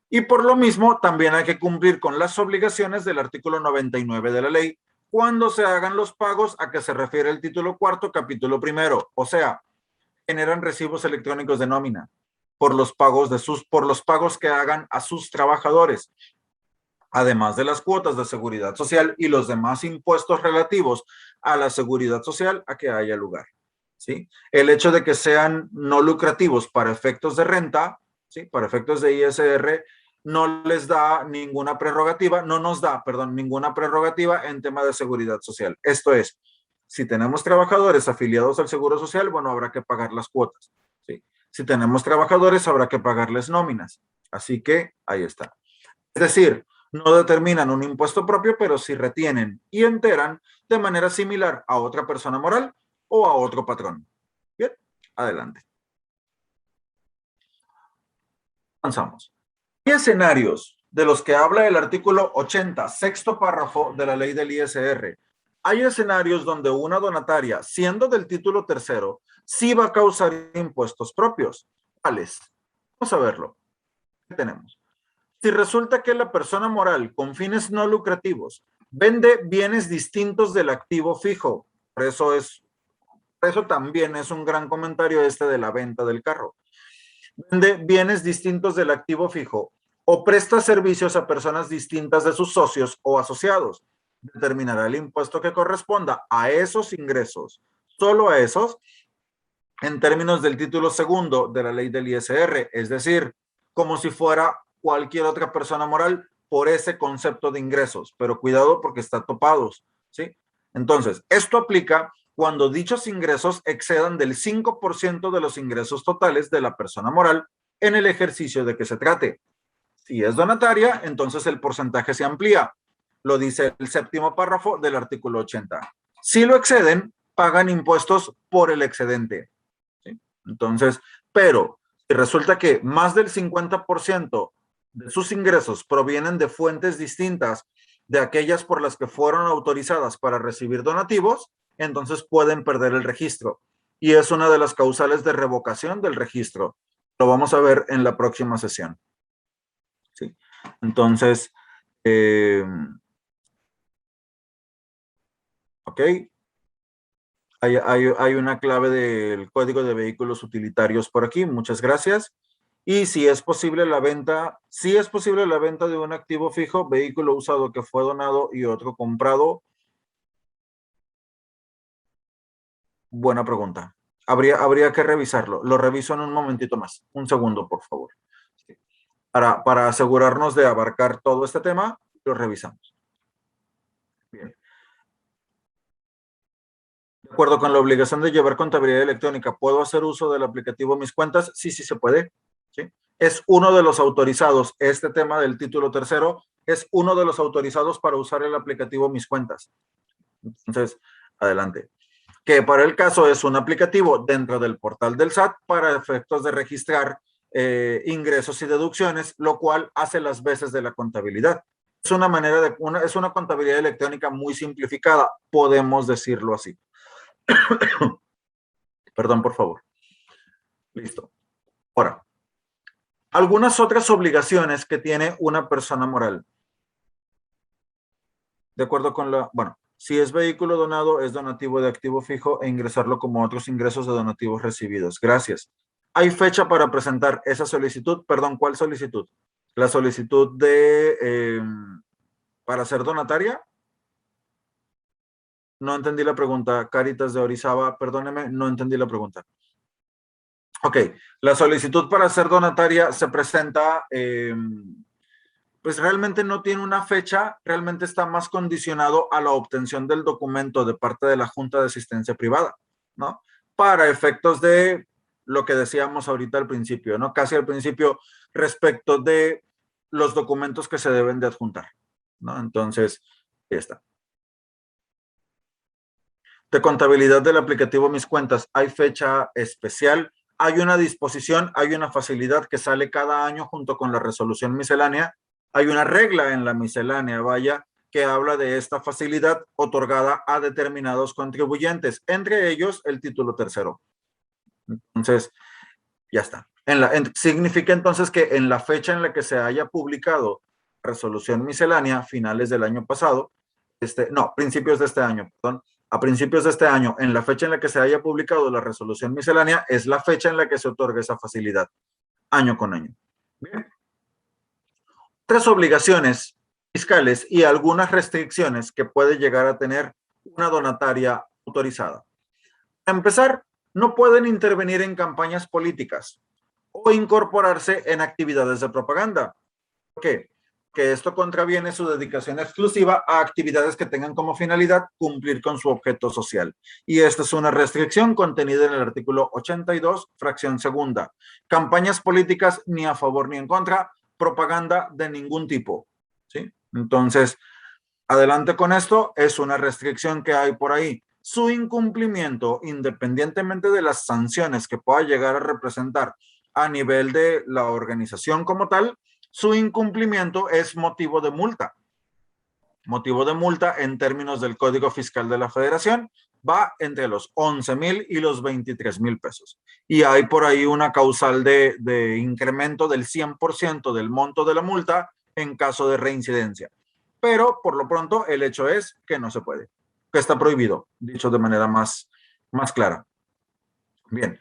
Y por lo mismo, también hay que cumplir con las obligaciones del artículo 99 de la ley, cuando se hagan los pagos a que se refiere el título cuarto, capítulo primero, o sea, generan recibos electrónicos de nómina por los pagos que hagan a sus trabajadores, además de las cuotas de seguridad social y los demás impuestos relativos a la seguridad social a que haya lugar. ¿sí? El hecho de que sean no lucrativos para efectos de renta, ¿sí? Para efectos de ISR, no les da ninguna prerrogativa, no nos da, perdón, ninguna prerrogativa en tema de seguridad social. Esto es, si tenemos trabajadores afiliados al Seguro Social, bueno, habrá que pagar las cuotas, ¿sí? Si tenemos trabajadores, habrá que pagarles nóminas. Así que ahí está. Es decir, no determinan un impuesto propio, pero sí retienen y enteran de manera similar a otra persona moral o a otro patrón. Bien, adelante. Avanzamos. Hay escenarios de los que habla el artículo 80, sexto párrafo de la ley del ISR. Hay escenarios donde una donataria, siendo del título tercero, sí va a causar impuestos propios. ¿Cuáles? Vamos a verlo. ¿Qué tenemos? Si resulta que la persona moral con fines no lucrativos vende bienes distintos del activo fijo, por eso también es un gran comentario este de la venta del carro. Vende bienes distintos del activo fijo o presta servicios a personas distintas de sus socios o asociados. Determinará el impuesto que corresponda a esos ingresos, solo a esos, en términos del título segundo de la ley del ISR, es decir, como si fuera cualquier otra persona moral por ese concepto de ingresos, pero cuidado porque está topados, ¿sí? Entonces, esto aplica cuando dichos ingresos excedan del 5% de los ingresos totales de la persona moral en el ejercicio de que se trate. Si es donataria, entonces el porcentaje se amplía. Lo dice el séptimo párrafo del artículo 80. Si lo exceden, pagan impuestos por el excedente. ¿Sí? Entonces, pero si resulta que más del 50% de sus ingresos provienen de fuentes distintas de aquellas por las que fueron autorizadas para recibir donativos, entonces pueden perder el registro. Y es una de las causales de revocación del registro. Lo vamos a ver en la próxima sesión. ¿Sí? Entonces, ok. Hay una clave del código de vehículos utilitarios por aquí. Muchas gracias. Y si es posible la venta, si es posible la venta de un activo fijo, vehículo usado que fue donado y otro comprado. Buena pregunta. Habría que revisarlo. Lo reviso en un momentito más. Un segundo, por favor. Para asegurarnos de abarcar todo este tema, lo revisamos. Bien. De acuerdo con la obligación de llevar contabilidad electrónica, ¿puedo hacer uso del aplicativo Mis Cuentas? Sí, sí se puede. ¿Sí? Es uno de los autorizados. Este tema del título tercero es uno de los autorizados para usar el aplicativo Mis Cuentas. Entonces, adelante. Que para el caso es un aplicativo dentro del portal del SAT para efectos de registrar ingresos y deducciones, lo cual hace las veces de la contabilidad. Es una manera de, es una contabilidad electrónica muy simplificada, podemos decirlo así. Perdón, por favor. Listo. Ahora, algunas otras obligaciones que tiene una persona moral. De acuerdo con la, bueno, si es vehículo donado, es donativo de activo fijo e ingresarlo como otros ingresos de donativos recibidos. Gracias. ¿Hay fecha para presentar esa solicitud? Perdón, ¿cuál solicitud? La solicitud de, para ser donataria. No entendí la pregunta. Caritas de Orizaba, perdóneme, no entendí la pregunta. Ok, la solicitud para ser donataria se presenta, pues realmente no tiene una fecha, realmente está más condicionado a la obtención del documento de parte de la Junta de Asistencia Privada, ¿no? Para efectos de lo que decíamos ahorita al principio, ¿no? Casi al principio, respecto de los documentos que se deben de adjuntar, ¿no? Entonces, ahí está. De contabilidad del aplicativo Mis Cuentas, ¿hay fecha especial? Hay una disposición, hay una facilidad que sale cada año junto con la resolución miscelánea. Hay una regla en la miscelánea, vaya, que habla de esta facilidad otorgada a determinados contribuyentes, entre ellos el título tercero. Entonces, ya está. Significa entonces que en la fecha en la que se haya publicado resolución miscelánea, finales del año pasado, principios de este año, perdón, a principios de este año, en la fecha en la que se haya publicado la resolución miscelánea, es la fecha en la que se otorga esa facilidad, año con año. Bien. Otras obligaciones fiscales y algunas restricciones que puede llegar a tener una donataria autorizada. Para empezar, no pueden intervenir en campañas políticas o incorporarse en actividades de propaganda. ¿Por qué? Que esto contraviene su dedicación exclusiva a actividades que tengan como finalidad cumplir con su objeto social. Y esta es una restricción contenida en el artículo 82, fracción segunda. Campañas políticas ni a favor ni en contra, propaganda de ningún tipo. ¿Sí? Entonces, adelante con esto, es una restricción que hay por ahí. Su incumplimiento, independientemente de las sanciones que pueda llegar a representar a nivel de la organización como tal, su incumplimiento es motivo de multa. Motivo de multa en términos del Código Fiscal de la Federación va entre los 11,000 y los 23,000 pesos. Y hay por ahí una causal de incremento del 100% del monto de la multa en caso de reincidencia. Pero por lo pronto el hecho es que no se puede, que está prohibido, dicho de manera más clara. Bien.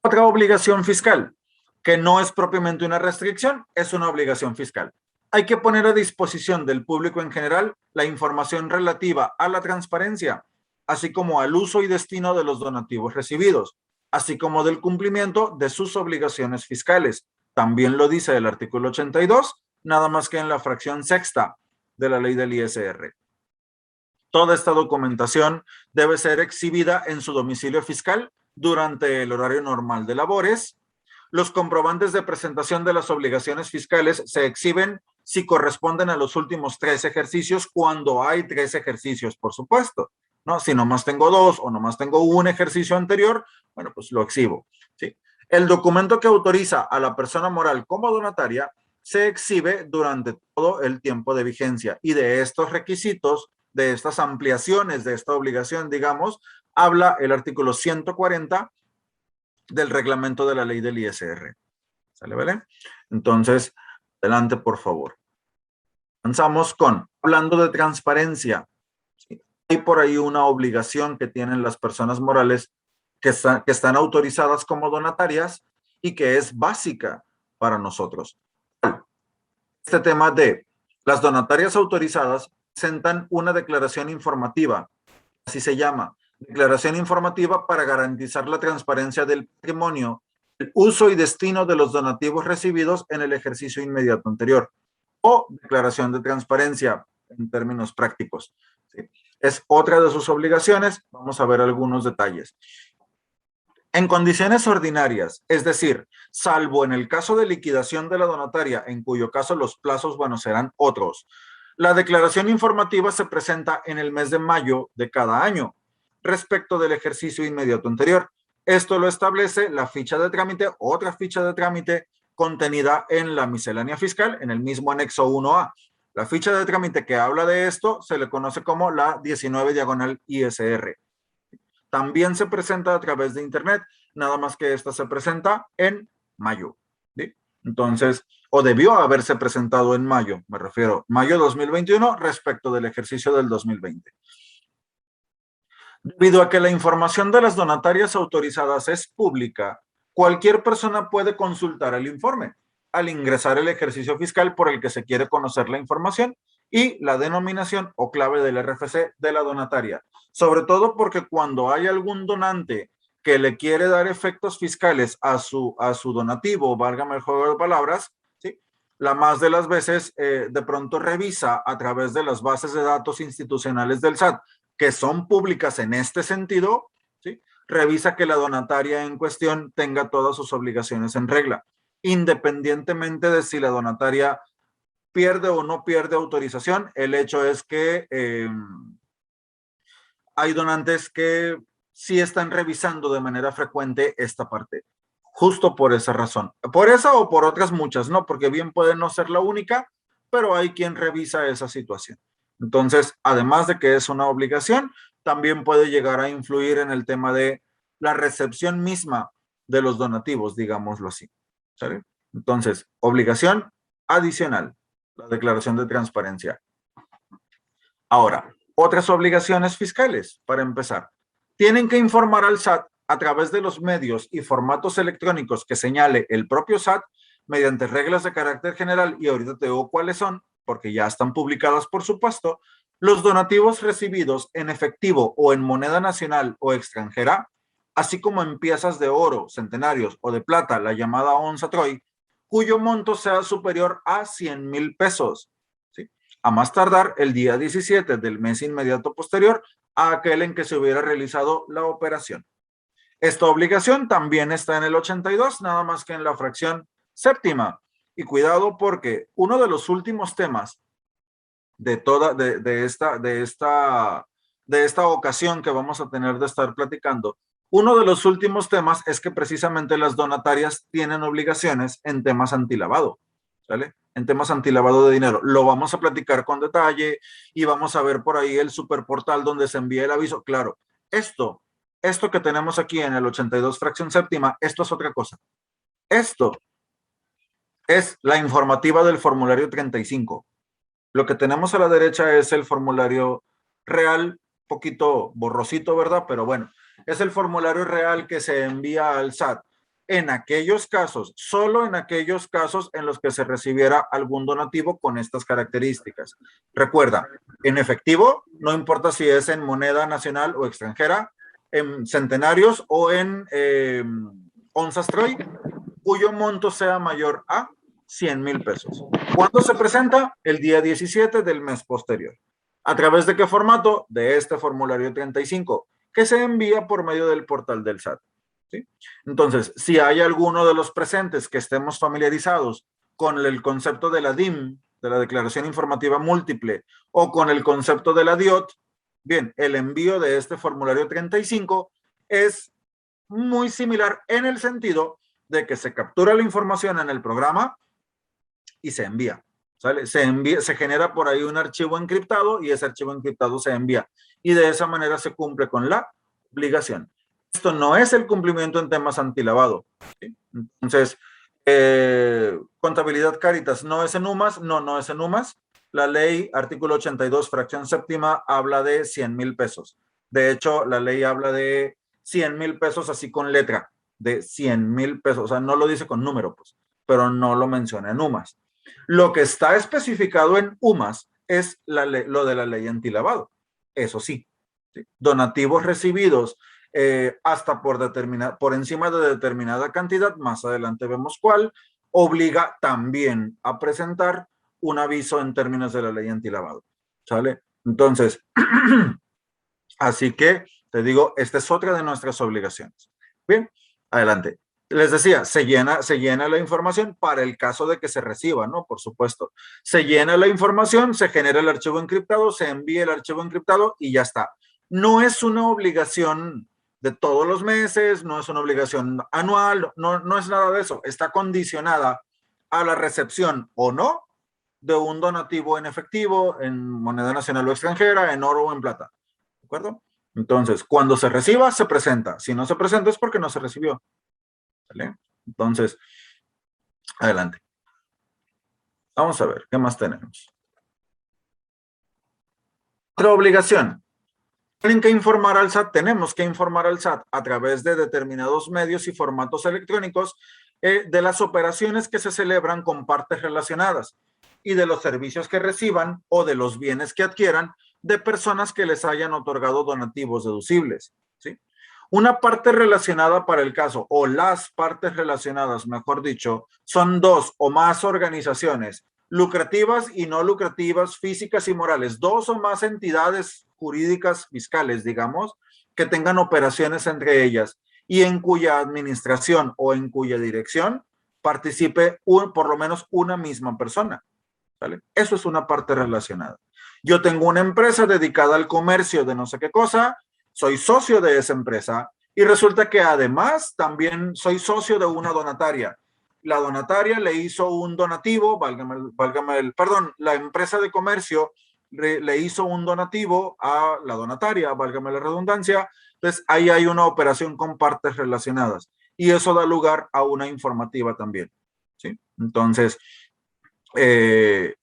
Otra obligación fiscal, que no es propiamente una restricción, es una obligación fiscal. Hay que poner a disposición del público en general la información relativa a la transparencia, así como al uso y destino de los donativos recibidos, así como del cumplimiento de sus obligaciones fiscales. También lo dice el artículo 82, nada más que en la fracción sexta de la ley del ISR. Toda esta documentación debe ser exhibida en su domicilio fiscal durante el horario normal de labores. Los comprobantes de presentación de las obligaciones fiscales se exhiben si corresponden a los últimos 3 ejercicios, cuando hay 3 ejercicios, por supuesto, ¿no? Si nomás tengo 2 o nomás tengo un ejercicio anterior, bueno, pues lo exhibo, ¿sí? El documento que autoriza a la persona moral como donataria se exhibe durante todo el tiempo de vigencia, y de estos requisitos, de estas ampliaciones de esta obligación, digamos, habla el artículo 140 del reglamento de la ley del ISR. ¿Sale, vale? Entonces, adelante, por favor. Avanzamos con, hablando de transparencia. ¿Sí? Hay por ahí una obligación que tienen las personas morales que están autorizadas como donatarias y que es básica para nosotros. Este tema de las donatarias autorizadas presentan una declaración informativa, así se llama, declaración informativa para garantizar la transparencia del patrimonio, el uso y destino de los donativos recibidos en el ejercicio inmediato anterior, o declaración de transparencia en términos prácticos. ¿Sí? Es otra de sus obligaciones. Vamos a ver algunos detalles. En condiciones ordinarias, es decir, salvo en el caso de liquidación de la donataria, en cuyo caso los plazos, bueno, serán otros, la declaración informativa se presenta en el mes de mayo de cada año, respecto del ejercicio inmediato anterior. Esto lo establece la ficha de trámite, otra ficha de trámite contenida en la miscelánea fiscal, en el mismo anexo 1A. La ficha de trámite que habla de esto se le conoce como la 19/ISR. También se presenta a través de internet, nada más que esta se presenta en mayo. ¿Sí? Entonces, o debió haberse presentado en mayo, me refiero, mayo 2021 respecto del ejercicio del 2020. Debido a que la información de las donatarias autorizadas es pública, cualquier persona puede consultar el informe al ingresar el ejercicio fiscal por el que se quiere conocer la información y la denominación o clave del RFC de la donataria. Sobre todo porque cuando hay algún donante que le quiere dar efectos fiscales a su donativo, válgame el juego de palabras, ¿sí? La más de las veces de pronto revisa a través de las bases de datos institucionales del SAT, que son públicas en este sentido, ¿sí? Revisa que la donataria en cuestión tenga todas sus obligaciones en regla, independientemente de si la donataria pierde o no pierde autorización. El hecho es que hay donantes que sí están revisando de manera frecuente esta parte, justo por esa razón. Por esa o por otras muchas, ¿no? Porque bien puede no ser la única, pero hay quien revisa esa situación. Entonces, además de que es una obligación, también puede llegar a influir en el tema de la recepción misma de los donativos, digámoslo así. ¿Sale? Entonces, obligación adicional, la declaración de transparencia. Ahora, otras obligaciones fiscales, para empezar. Tienen que informar al SAT a través de los medios y formatos electrónicos que señale el propio SAT mediante reglas de carácter general, y ahorita te digo cuáles son, porque ya están publicadas, por supuesto, los donativos recibidos en efectivo o en moneda nacional o extranjera, así como en piezas de oro, centenarios o de plata, la llamada onza Troy, cuyo monto sea superior a 100,000 pesos, ¿sí? A más tardar el día 17 del mes inmediato posterior a aquel en que se hubiera realizado la operación. Esta obligación también está en el 82, nada más que en la fracción séptima. Y cuidado porque uno de los últimos temas de esta ocasión que vamos a tener de estar platicando, uno de los últimos temas es que precisamente las donatarias tienen obligaciones en temas antilavado, ¿sale? En temas antilavado de dinero. Lo vamos a platicar con detalle y vamos a ver por ahí el superportal donde se envía el aviso. Claro, esto que tenemos aquí en el 82 fracción séptima, esto es otra cosa. Esto es la informativa del formulario 35. Lo que tenemos a la derecha es el formulario real, poquito borrosito, ¿verdad? Pero bueno, es el formulario real que se envía al SAT en aquellos casos, solo en aquellos casos en los que se recibiera algún donativo con estas características. Recuerda, en efectivo, no importa si es en moneda nacional o extranjera, en centenarios o en onzas Troy, cuyo monto sea mayor a 100,000 pesos. ¿Cuándo se presenta? El día 17 del mes posterior. ¿A través de qué formato? De este formulario 35, que se envía por medio del portal del SAT. ¿Sí? Entonces, si hay alguno de los presentes que estemos familiarizados con el concepto de la DIM, de la Declaración Informativa Múltiple, o con el concepto de la DIOT, bien, el envío de este formulario 35 es muy similar en el sentido de que se captura la información en el programa y se envía, ¿sale? Se genera por ahí un archivo encriptado y ese archivo encriptado se envía. Y de esa manera se cumple con la obligación. Esto no es el cumplimiento en temas antilavado, ¿sí? Entonces, contabilidad Cáritas, ¿no es en UMAS? No, no es en UMAS. La ley, artículo 82, fracción séptima, habla de 100,000 pesos. De hecho, la ley habla de 100,000 pesos así con letra, de 100,000 pesos. O sea, no lo dice con número, pues, pero no lo menciona en UMAS. Lo que está especificado en UMAS es lo de la ley antilavado. Eso sí, ¿sí? Donativos recibidos hasta por encima de determinada cantidad, más adelante vemos cuál, obliga también a presentar un aviso en términos de la ley antilavado, ¿sale? Entonces, así que, te digo, esta es otra de nuestras obligaciones. Bien, adelante. Les decía, se llena la información para el caso de que se reciba, ¿no? Por supuesto. Se llena la información, se genera el archivo encriptado, se envía el archivo encriptado y ya está. No es una obligación de todos los meses, no es una obligación anual, no es nada de eso. Está condicionada a la recepción o no de un donativo en efectivo, en moneda nacional o extranjera, en oro o en plata. ¿De acuerdo? Entonces, cuando se reciba, se presenta. Si no se presenta es porque no se recibió. ¿Vale? Entonces, adelante. Vamos a ver, ¿qué más tenemos? Otra obligación. Tienen que informar al SAT, tenemos que informar al SAT a través de determinados medios y formatos electrónicos de las operaciones que se celebran con partes relacionadas y de los servicios que reciban o de los bienes que adquieran de personas que les hayan otorgado donativos deducibles, ¿sí? Una parte relacionada para el caso, o las partes relacionadas, mejor dicho, son dos o más organizaciones, lucrativas y no lucrativas, físicas y morales, dos o más entidades jurídicas fiscales, digamos, que tengan operaciones entre ellas y en cuya administración o en cuya dirección participe por lo menos una misma persona, ¿vale? Eso es una parte relacionada. Yo tengo una empresa dedicada al comercio de no sé qué cosa, soy socio de esa empresa y resulta que además también soy socio de una donataria. La donataria le hizo un donativo, la empresa de comercio le hizo un donativo a la donataria, válgame la redundancia. Entonces ahí hay una operación con partes relacionadas y eso da lugar a una informativa también, ¿sí? Entonces,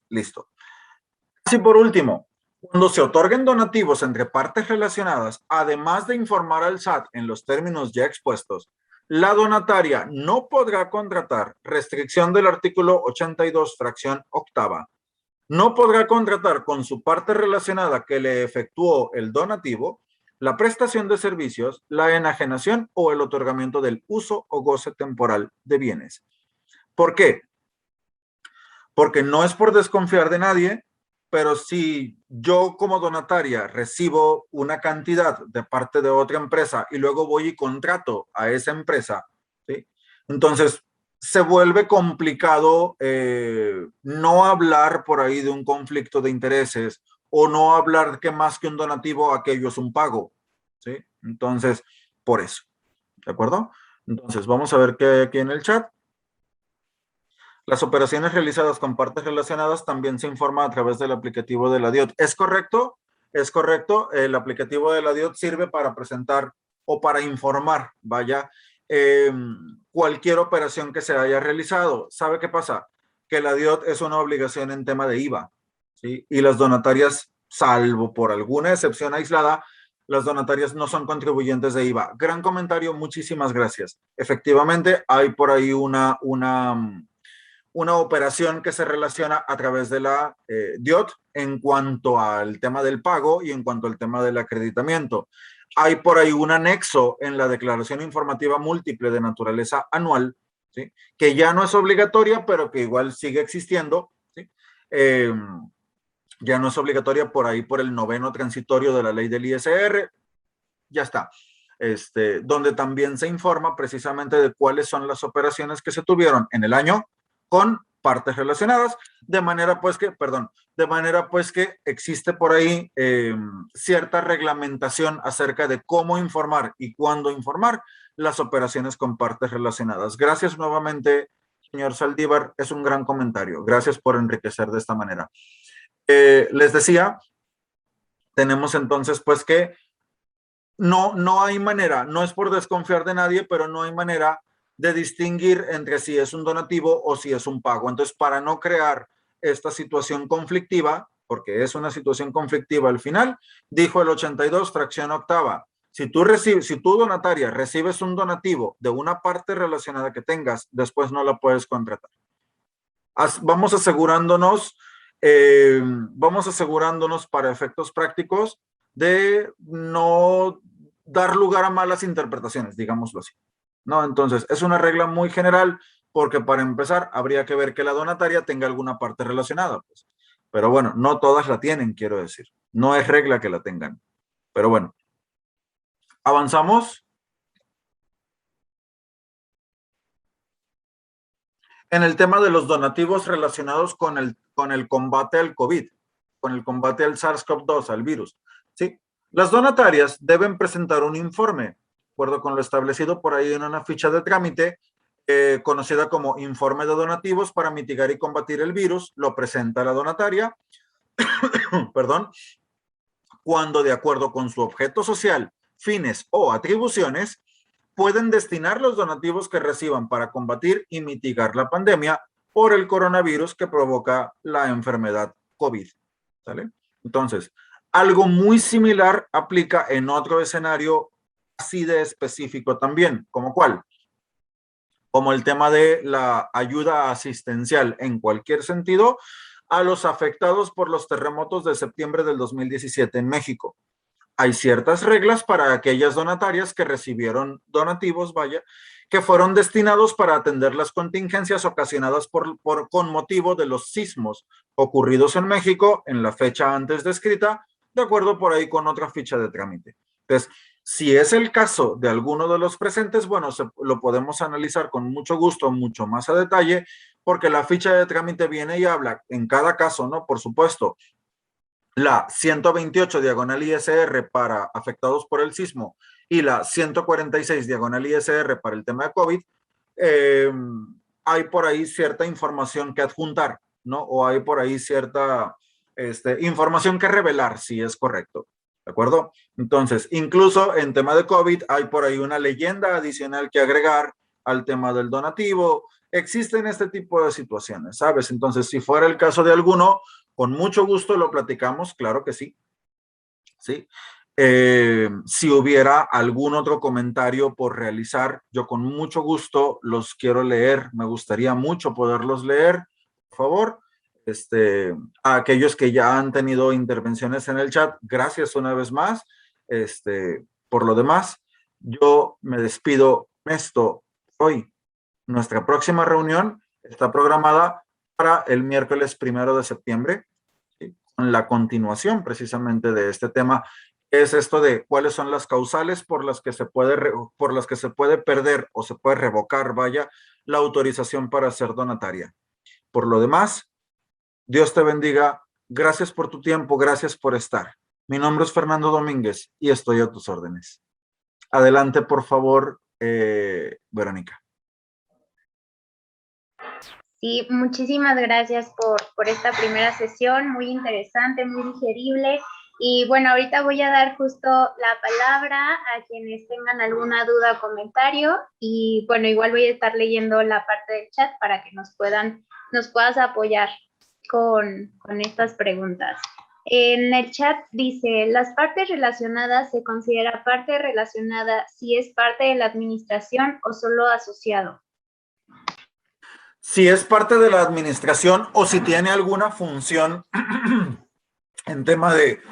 listo. Así por último, cuando se otorguen donativos entre partes relacionadas, además de informar al SAT en los términos ya expuestos, la donataria no podrá contratar, restricción del artículo 82, fracción octava, no podrá contratar con su parte relacionada que le efectuó el donativo la prestación de servicios, la enajenación o el otorgamiento del uso o goce temporal de bienes. ¿Por qué? Porque no es por desconfiar de nadie, pero si yo como donataria recibo una cantidad de parte de otra empresa y luego voy y contrato a esa empresa, ¿sí? Entonces se vuelve complicado no hablar por ahí de un conflicto de intereses o no hablar que más que un donativo aquello es un pago, ¿sí? Entonces, por eso, ¿de acuerdo? Entonces, vamos a ver qué hay aquí en el chat. Las operaciones realizadas con partes relacionadas también se informa a través del aplicativo de la DIOT. ¿Es correcto? Es correcto. El aplicativo de la DIOT sirve para presentar o para informar, vaya, cualquier operación que se haya realizado. ¿Sabe qué pasa? Que la DIOT es una obligación en tema de IVA, ¿sí? Y las donatarias, salvo por alguna excepción aislada, las donatarias no son contribuyentes de IVA. Gran comentario, muchísimas gracias. Efectivamente, hay por ahí una operación que se relaciona a través de la DIOT en cuanto al tema del pago y en cuanto al tema del acreditamiento. Hay por ahí un anexo en la declaración informativa múltiple de naturaleza anual, ¿sí? Que ya no es obligatoria, pero que igual sigue existiendo, ¿sí? Ya no es obligatoria por ahí por el 9º transitorio de la ley del ISR. Ya está. Donde también se informa precisamente de cuáles son las operaciones que se tuvieron en el año con partes relacionadas, de manera pues que existe por ahí cierta reglamentación acerca de cómo informar y cuándo informar las operaciones con partes relacionadas. Gracias nuevamente, señor Saldívar, es un gran comentario. Gracias por enriquecer de esta manera. Les decía, tenemos entonces pues que no hay manera, no es por desconfiar de nadie, pero no hay manera de distinguir entre si es un donativo o si es un pago. Entonces, para no crear esta situación conflictiva, porque es una situación conflictiva al final, dijo el 82, fracción octava, si tú donataria recibes un donativo de una parte relacionada que tengas, después no la puedes contratar. Vamos asegurándonos para efectos prácticos de no dar lugar a malas interpretaciones, digámoslo así. ¿No? Entonces, es una regla muy general porque para empezar habría que ver que la donataria tenga alguna parte relacionada. Pues. Pero bueno, no todas la tienen, quiero decir. No es regla que la tengan. Pero bueno, avanzamos. En el tema de los donativos relacionados con el combate al COVID, con el combate al SARS-CoV-2, al virus. ¿Sí? Las donatarias deben presentar un informe, de acuerdo con lo establecido por ahí en una ficha de trámite, conocida como informe de donativos para mitigar y combatir el virus, lo presenta la donataria, perdón, cuando de acuerdo con su objeto social, fines o atribuciones, pueden destinar los donativos que reciban para combatir y mitigar la pandemia por el coronavirus que provoca la enfermedad COVID. ¿Sale? Entonces, algo muy similar aplica en otro escenario así de específico también, ¿como cuál? Como el tema de la ayuda asistencial en cualquier sentido a los afectados por los terremotos de septiembre del 2017 en México. Hay ciertas reglas para aquellas donatarias que recibieron donativos, que fueron destinados para atender las contingencias ocasionadas con motivo de los sismos ocurridos en México en la fecha antes descrita, de acuerdo por ahí con otra ficha de trámite. Entonces, si es el caso de alguno de los presentes, bueno, lo podemos analizar con mucho gusto, mucho más a detalle, porque la ficha de trámite viene y habla en cada caso, ¿no? Por supuesto, la 128 diagonal ISR para afectados por el sismo y la 146 diagonal ISR para el tema de COVID, hay por ahí cierta información que adjuntar, ¿no? O hay por ahí cierta información que revelar, si es correcto, ¿de acuerdo? Entonces, incluso en tema de COVID hay por ahí una leyenda adicional que agregar al tema del donativo. Existen este tipo de situaciones, ¿sabes? Entonces, si fuera el caso de alguno, con mucho gusto lo platicamos, claro que sí. ¿Sí? Si hubiera algún otro comentario por realizar, yo con mucho gusto los quiero leer. Me gustaría mucho poderlos leer, por favor. A aquellos que ya han tenido intervenciones en el chat, gracias una vez más. Por lo demás, yo me despido, Ernesto, hoy. Nuestra próxima reunión está programada para el miércoles 1 de septiembre, ¿sí? Con la continuación precisamente de este tema, es esto de cuáles son las causales por las que se puede perder o se puede revocar, vaya, la autorización para ser donataria. Por lo demás, Dios te bendiga. Gracias por tu tiempo, gracias por estar. Mi nombre es Fernando Domínguez y estoy a tus órdenes. Adelante, por favor, Verónica. Sí, muchísimas gracias por esta primera sesión, muy interesante, muy digerible. Y bueno, ahorita voy a dar justo la palabra a quienes tengan alguna duda o comentario. Y bueno, igual voy a estar leyendo la parte del chat para que nos puedas apoyar con estas preguntas. En el chat dice, ¿las partes relacionadas se considera parte relacionada si es parte de la administración o solo asociado? Si es parte de la administración o si tiene alguna función en tema de,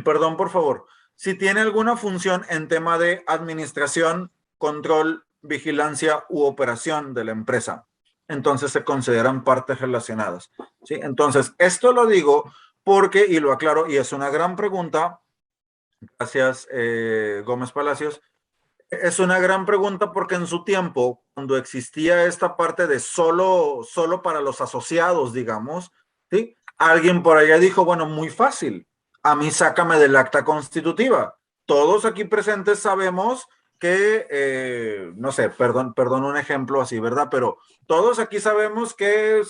perdón, por favor, si tiene alguna función en tema de administración, control, vigilancia u operación de la empresa, entonces se consideran partes relacionadas, ¿sí? Entonces, esto lo digo porque, y lo aclaro, y es una gran pregunta, gracias Gómez Palacios, es una gran pregunta porque en su tiempo, cuando existía esta parte de solo para los asociados, digamos, ¿sí? Alguien por allá dijo, bueno, muy fácil, a mí sácame del acta constitutiva. Todos aquí presentes sabemos que, no sé, perdón un ejemplo así, ¿verdad? Pero todos aquí sabemos que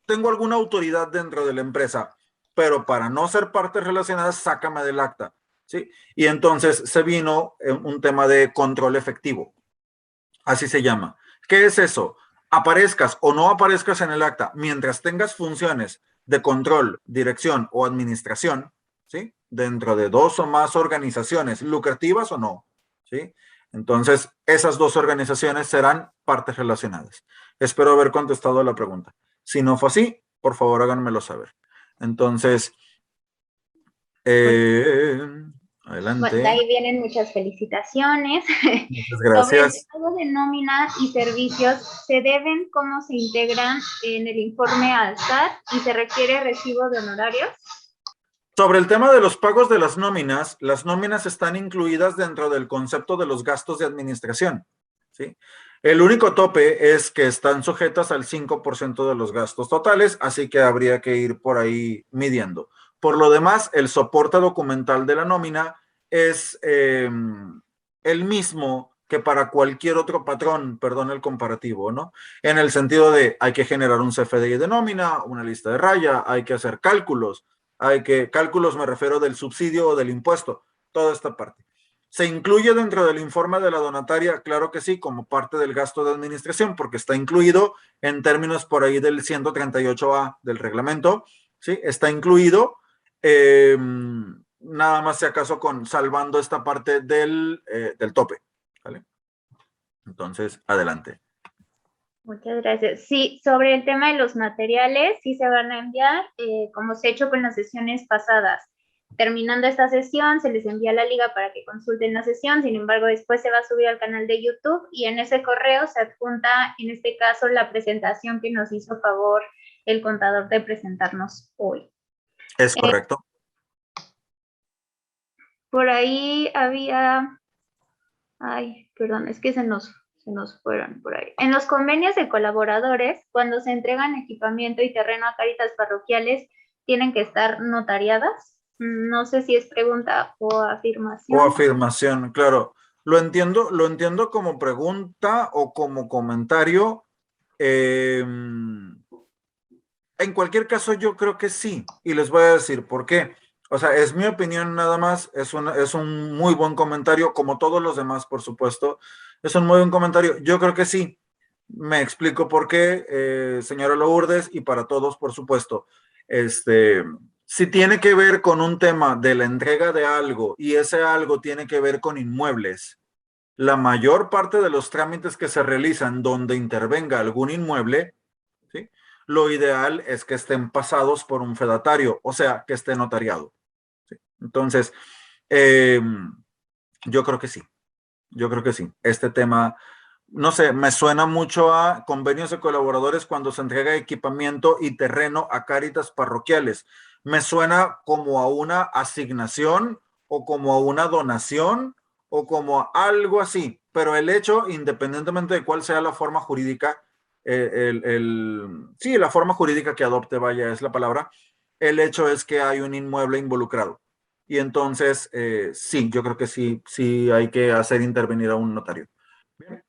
tengo alguna autoridad dentro de la empresa, pero para no ser partes relacionadas, sácame del acta. ¿Sí? Y entonces se vino un tema de control efectivo. Así se llama. ¿Qué es eso? Aparezcas o no aparezcas en el acta, mientras tengas funciones de control, dirección o administración, ¿sí? Dentro de 2 o más organizaciones, lucrativas o no, ¿sí? Entonces, esas 2 organizaciones serán partes relacionadas. Espero haber contestado la pregunta. Si no fue así, por favor háganmelo saber. Entonces, adelante. Bueno, de ahí vienen muchas felicitaciones. Muchas Sobre el gracias. pago de nómina y servicios, ¿se deben cómo se integran en el informe al SAT y se requiere recibo de honorarios? Sobre el tema de los pagos de las nóminas están incluidas dentro del concepto de los gastos de administración, ¿sí? El único tope es que están sujetas al 5% de los gastos totales, así que habría que ir por ahí midiendo. Por lo demás, el soporte documental de la nómina es el mismo que para cualquier otro patrón, perdón el comparativo, ¿no? En el sentido de hay que generar un CFDI de nómina, una lista de raya, hay que hacer cálculos, cálculos me refiero del subsidio o del impuesto, toda esta parte. ¿Se incluye dentro del informe de la donataria? Claro que sí, como parte del gasto de administración, porque está incluido en términos por ahí del 138A del reglamento, ¿sí? Está incluido, nada más si acaso salvando esta parte del tope, ¿vale? Entonces, adelante. Muchas gracias. Sí, sobre el tema de los materiales, sí se van a enviar, como se ha hecho con las sesiones pasadas. Terminando esta sesión, se les envía la liga para que consulten la sesión, sin embargo, después se va a subir al canal de YouTube y en ese correo se adjunta, en este caso, la presentación que nos hizo favor el contador de presentarnos hoy. Es correcto. Por ahí había... Ay, perdón, es que se nos fueron por ahí. En los convenios de colaboradores, cuando se entregan equipamiento y terreno a Cáritas parroquiales, ¿tienen que estar notariadas? No sé si es pregunta o afirmación. O afirmación, claro. Lo entiendo como pregunta o como comentario. En cualquier caso, yo creo que sí. Y les voy a decir por qué. O sea, es mi opinión nada más. Es un muy buen comentario, como todos los demás, por supuesto. Es un muy buen comentario. Yo creo que sí. Me explico por qué, señora Lourdes, y para todos, por supuesto. Si tiene que ver con un tema de la entrega de algo y ese algo tiene que ver con inmuebles, la mayor parte de los trámites que se realizan donde intervenga algún inmueble, ¿sí? Lo ideal es que estén pasados por un fedatario, o sea, que esté notariado, ¿sí? Entonces, yo creo que sí. Yo creo que sí. Este tema, no sé, me suena mucho a convenios de colaboradores cuando se entrega equipamiento y terreno a Cáritas parroquiales. Me suena como a una asignación o como a una donación o como a algo así. Pero el hecho, independientemente de cuál sea la forma jurídica, sí, la forma jurídica que adopte, vaya, es la palabra, el hecho es que hay un inmueble involucrado. Y entonces, sí, yo creo que sí, sí hay que hacer intervenir a un notario. Bien.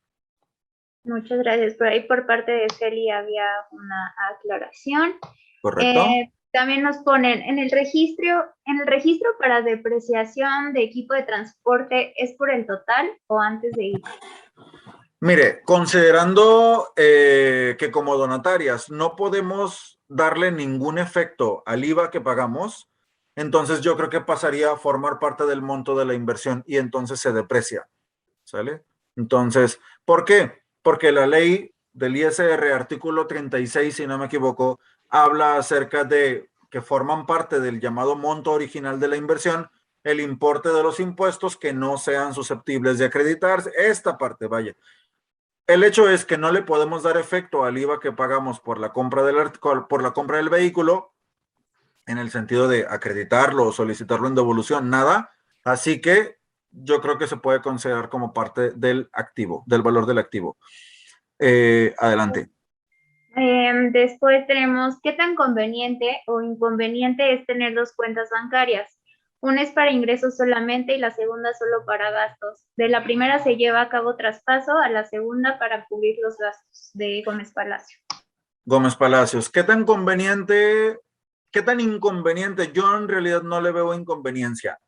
Muchas gracias. Por ahí por parte de Celia había una aclaración. Correcto. También nos ponen en el registro para depreciación de equipo de transporte, ¿es por el total o antes de ir? Mire, considerando que como donatarias no podemos darle ningún efecto al IVA que pagamos, entonces yo creo que pasaría a formar parte del monto de la inversión y entonces se deprecia, ¿sale? Entonces, ¿por qué? Porque la ley del ISR, artículo 36, si no me equivoco, habla acerca de que forman parte del llamado monto original de la inversión, el importe de los impuestos que no sean susceptibles de acreditarse, esta parte, vaya. El hecho es que no le podemos dar efecto al IVA que pagamos por la compra del vehículo, en el sentido de acreditarlo o solicitarlo en devolución, nada. Así que yo creo que se puede considerar como parte del activo, del valor del activo. Adelante. Después tenemos, ¿qué tan conveniente o inconveniente es tener dos cuentas bancarias? Una es para ingresos solamente y la segunda solo para gastos. De la primera se lleva a cabo traspaso, a la segunda para cubrir los gastos de Gómez Palacio. Gómez Palacios, ¿qué tan conveniente, qué tan inconveniente? Yo en realidad no le veo inconveniencia,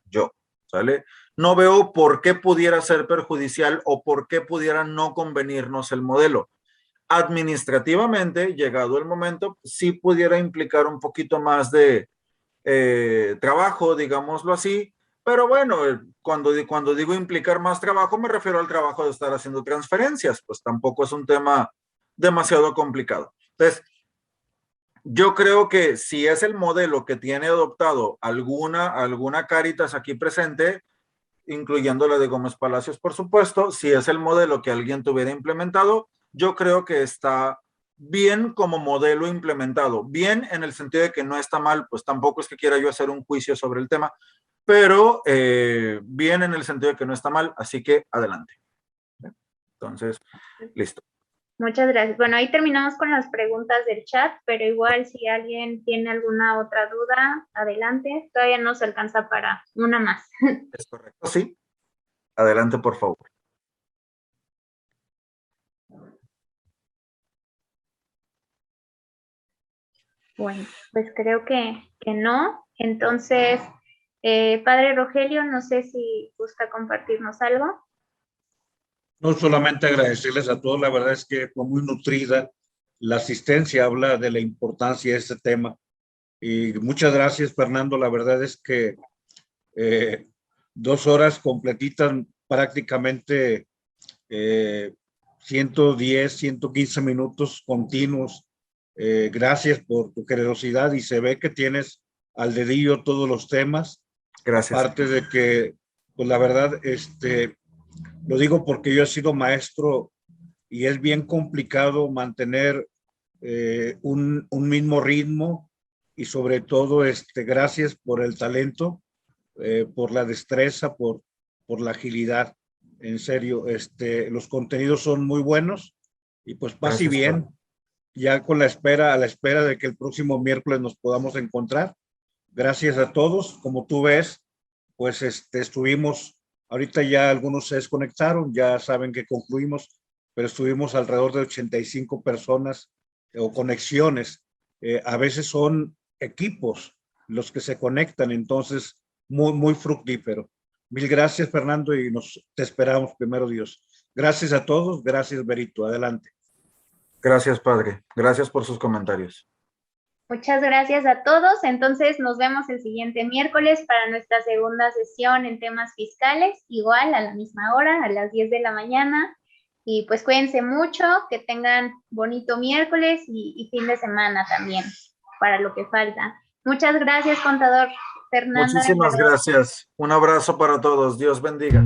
¿sale? No veo por qué pudiera ser perjudicial o por qué pudiera no convenirnos el modelo. Administrativamente, llegado el momento, sí pudiera implicar un poquito más de trabajo, digámoslo así, pero bueno, cuando digo implicar más trabajo, me refiero al trabajo de estar haciendo transferencias, pues tampoco es un tema demasiado complicado. Entonces, yo creo que si es el modelo que tiene adoptado alguna Cáritas aquí presente, incluyendo la de Gómez Palacios, por supuesto, si es el modelo que alguien tuviera implementado, yo creo que está bien como modelo implementado. Bien en el sentido de que no está mal, pues tampoco es que quiera yo hacer un juicio sobre el tema, pero bien en el sentido de que no está mal, así que adelante. Entonces, listo. Muchas gracias. Bueno, ahí terminamos con las preguntas del chat, pero igual si alguien tiene alguna otra duda, adelante. Todavía nos alcanza para una más. ¿Es correcto? Sí. Adelante, por favor. Bueno, pues creo que no. Entonces, Padre Rogelio, no sé si gusta compartirnos algo. No solamente agradecerles a todos, la verdad es que fue muy nutrida. La asistencia habla de la importancia de este tema. Y muchas gracias, Fernando. La verdad es que 2 horas completitas, prácticamente 110, 115 minutos continuos. Gracias por tu generosidad y se ve que tienes al dedillo todos los temas. Gracias. Aparte de que, pues la verdad, lo digo porque yo he sido maestro y es bien complicado mantener un mismo ritmo y sobre todo, gracias por el talento, por la destreza, por la agilidad. En serio, los contenidos son muy buenos y pues paz y Gracias, bien, ya a la espera de que el próximo miércoles nos podamos encontrar. Gracias a todos. Como tú ves, pues estuvimos, ahorita ya algunos se desconectaron, ya saben que concluimos, pero estuvimos alrededor de 85 personas o conexiones. A veces son equipos los que se conectan, entonces muy, muy fructífero. Mil gracias, Fernando, y te esperamos, primero Dios. Gracias a todos, gracias, Berito. Adelante. Gracias, padre. Gracias por sus comentarios. Muchas gracias a todos. Entonces nos vemos el siguiente miércoles para nuestra segunda sesión en temas fiscales, igual a la misma hora, a las 10 de la mañana. Y pues cuídense mucho, que tengan bonito miércoles y fin de semana también, para lo que falta. Muchas gracias, contador. Fernanda. Muchísimas Alvarado. gracias. Un abrazo para todos. Dios bendiga.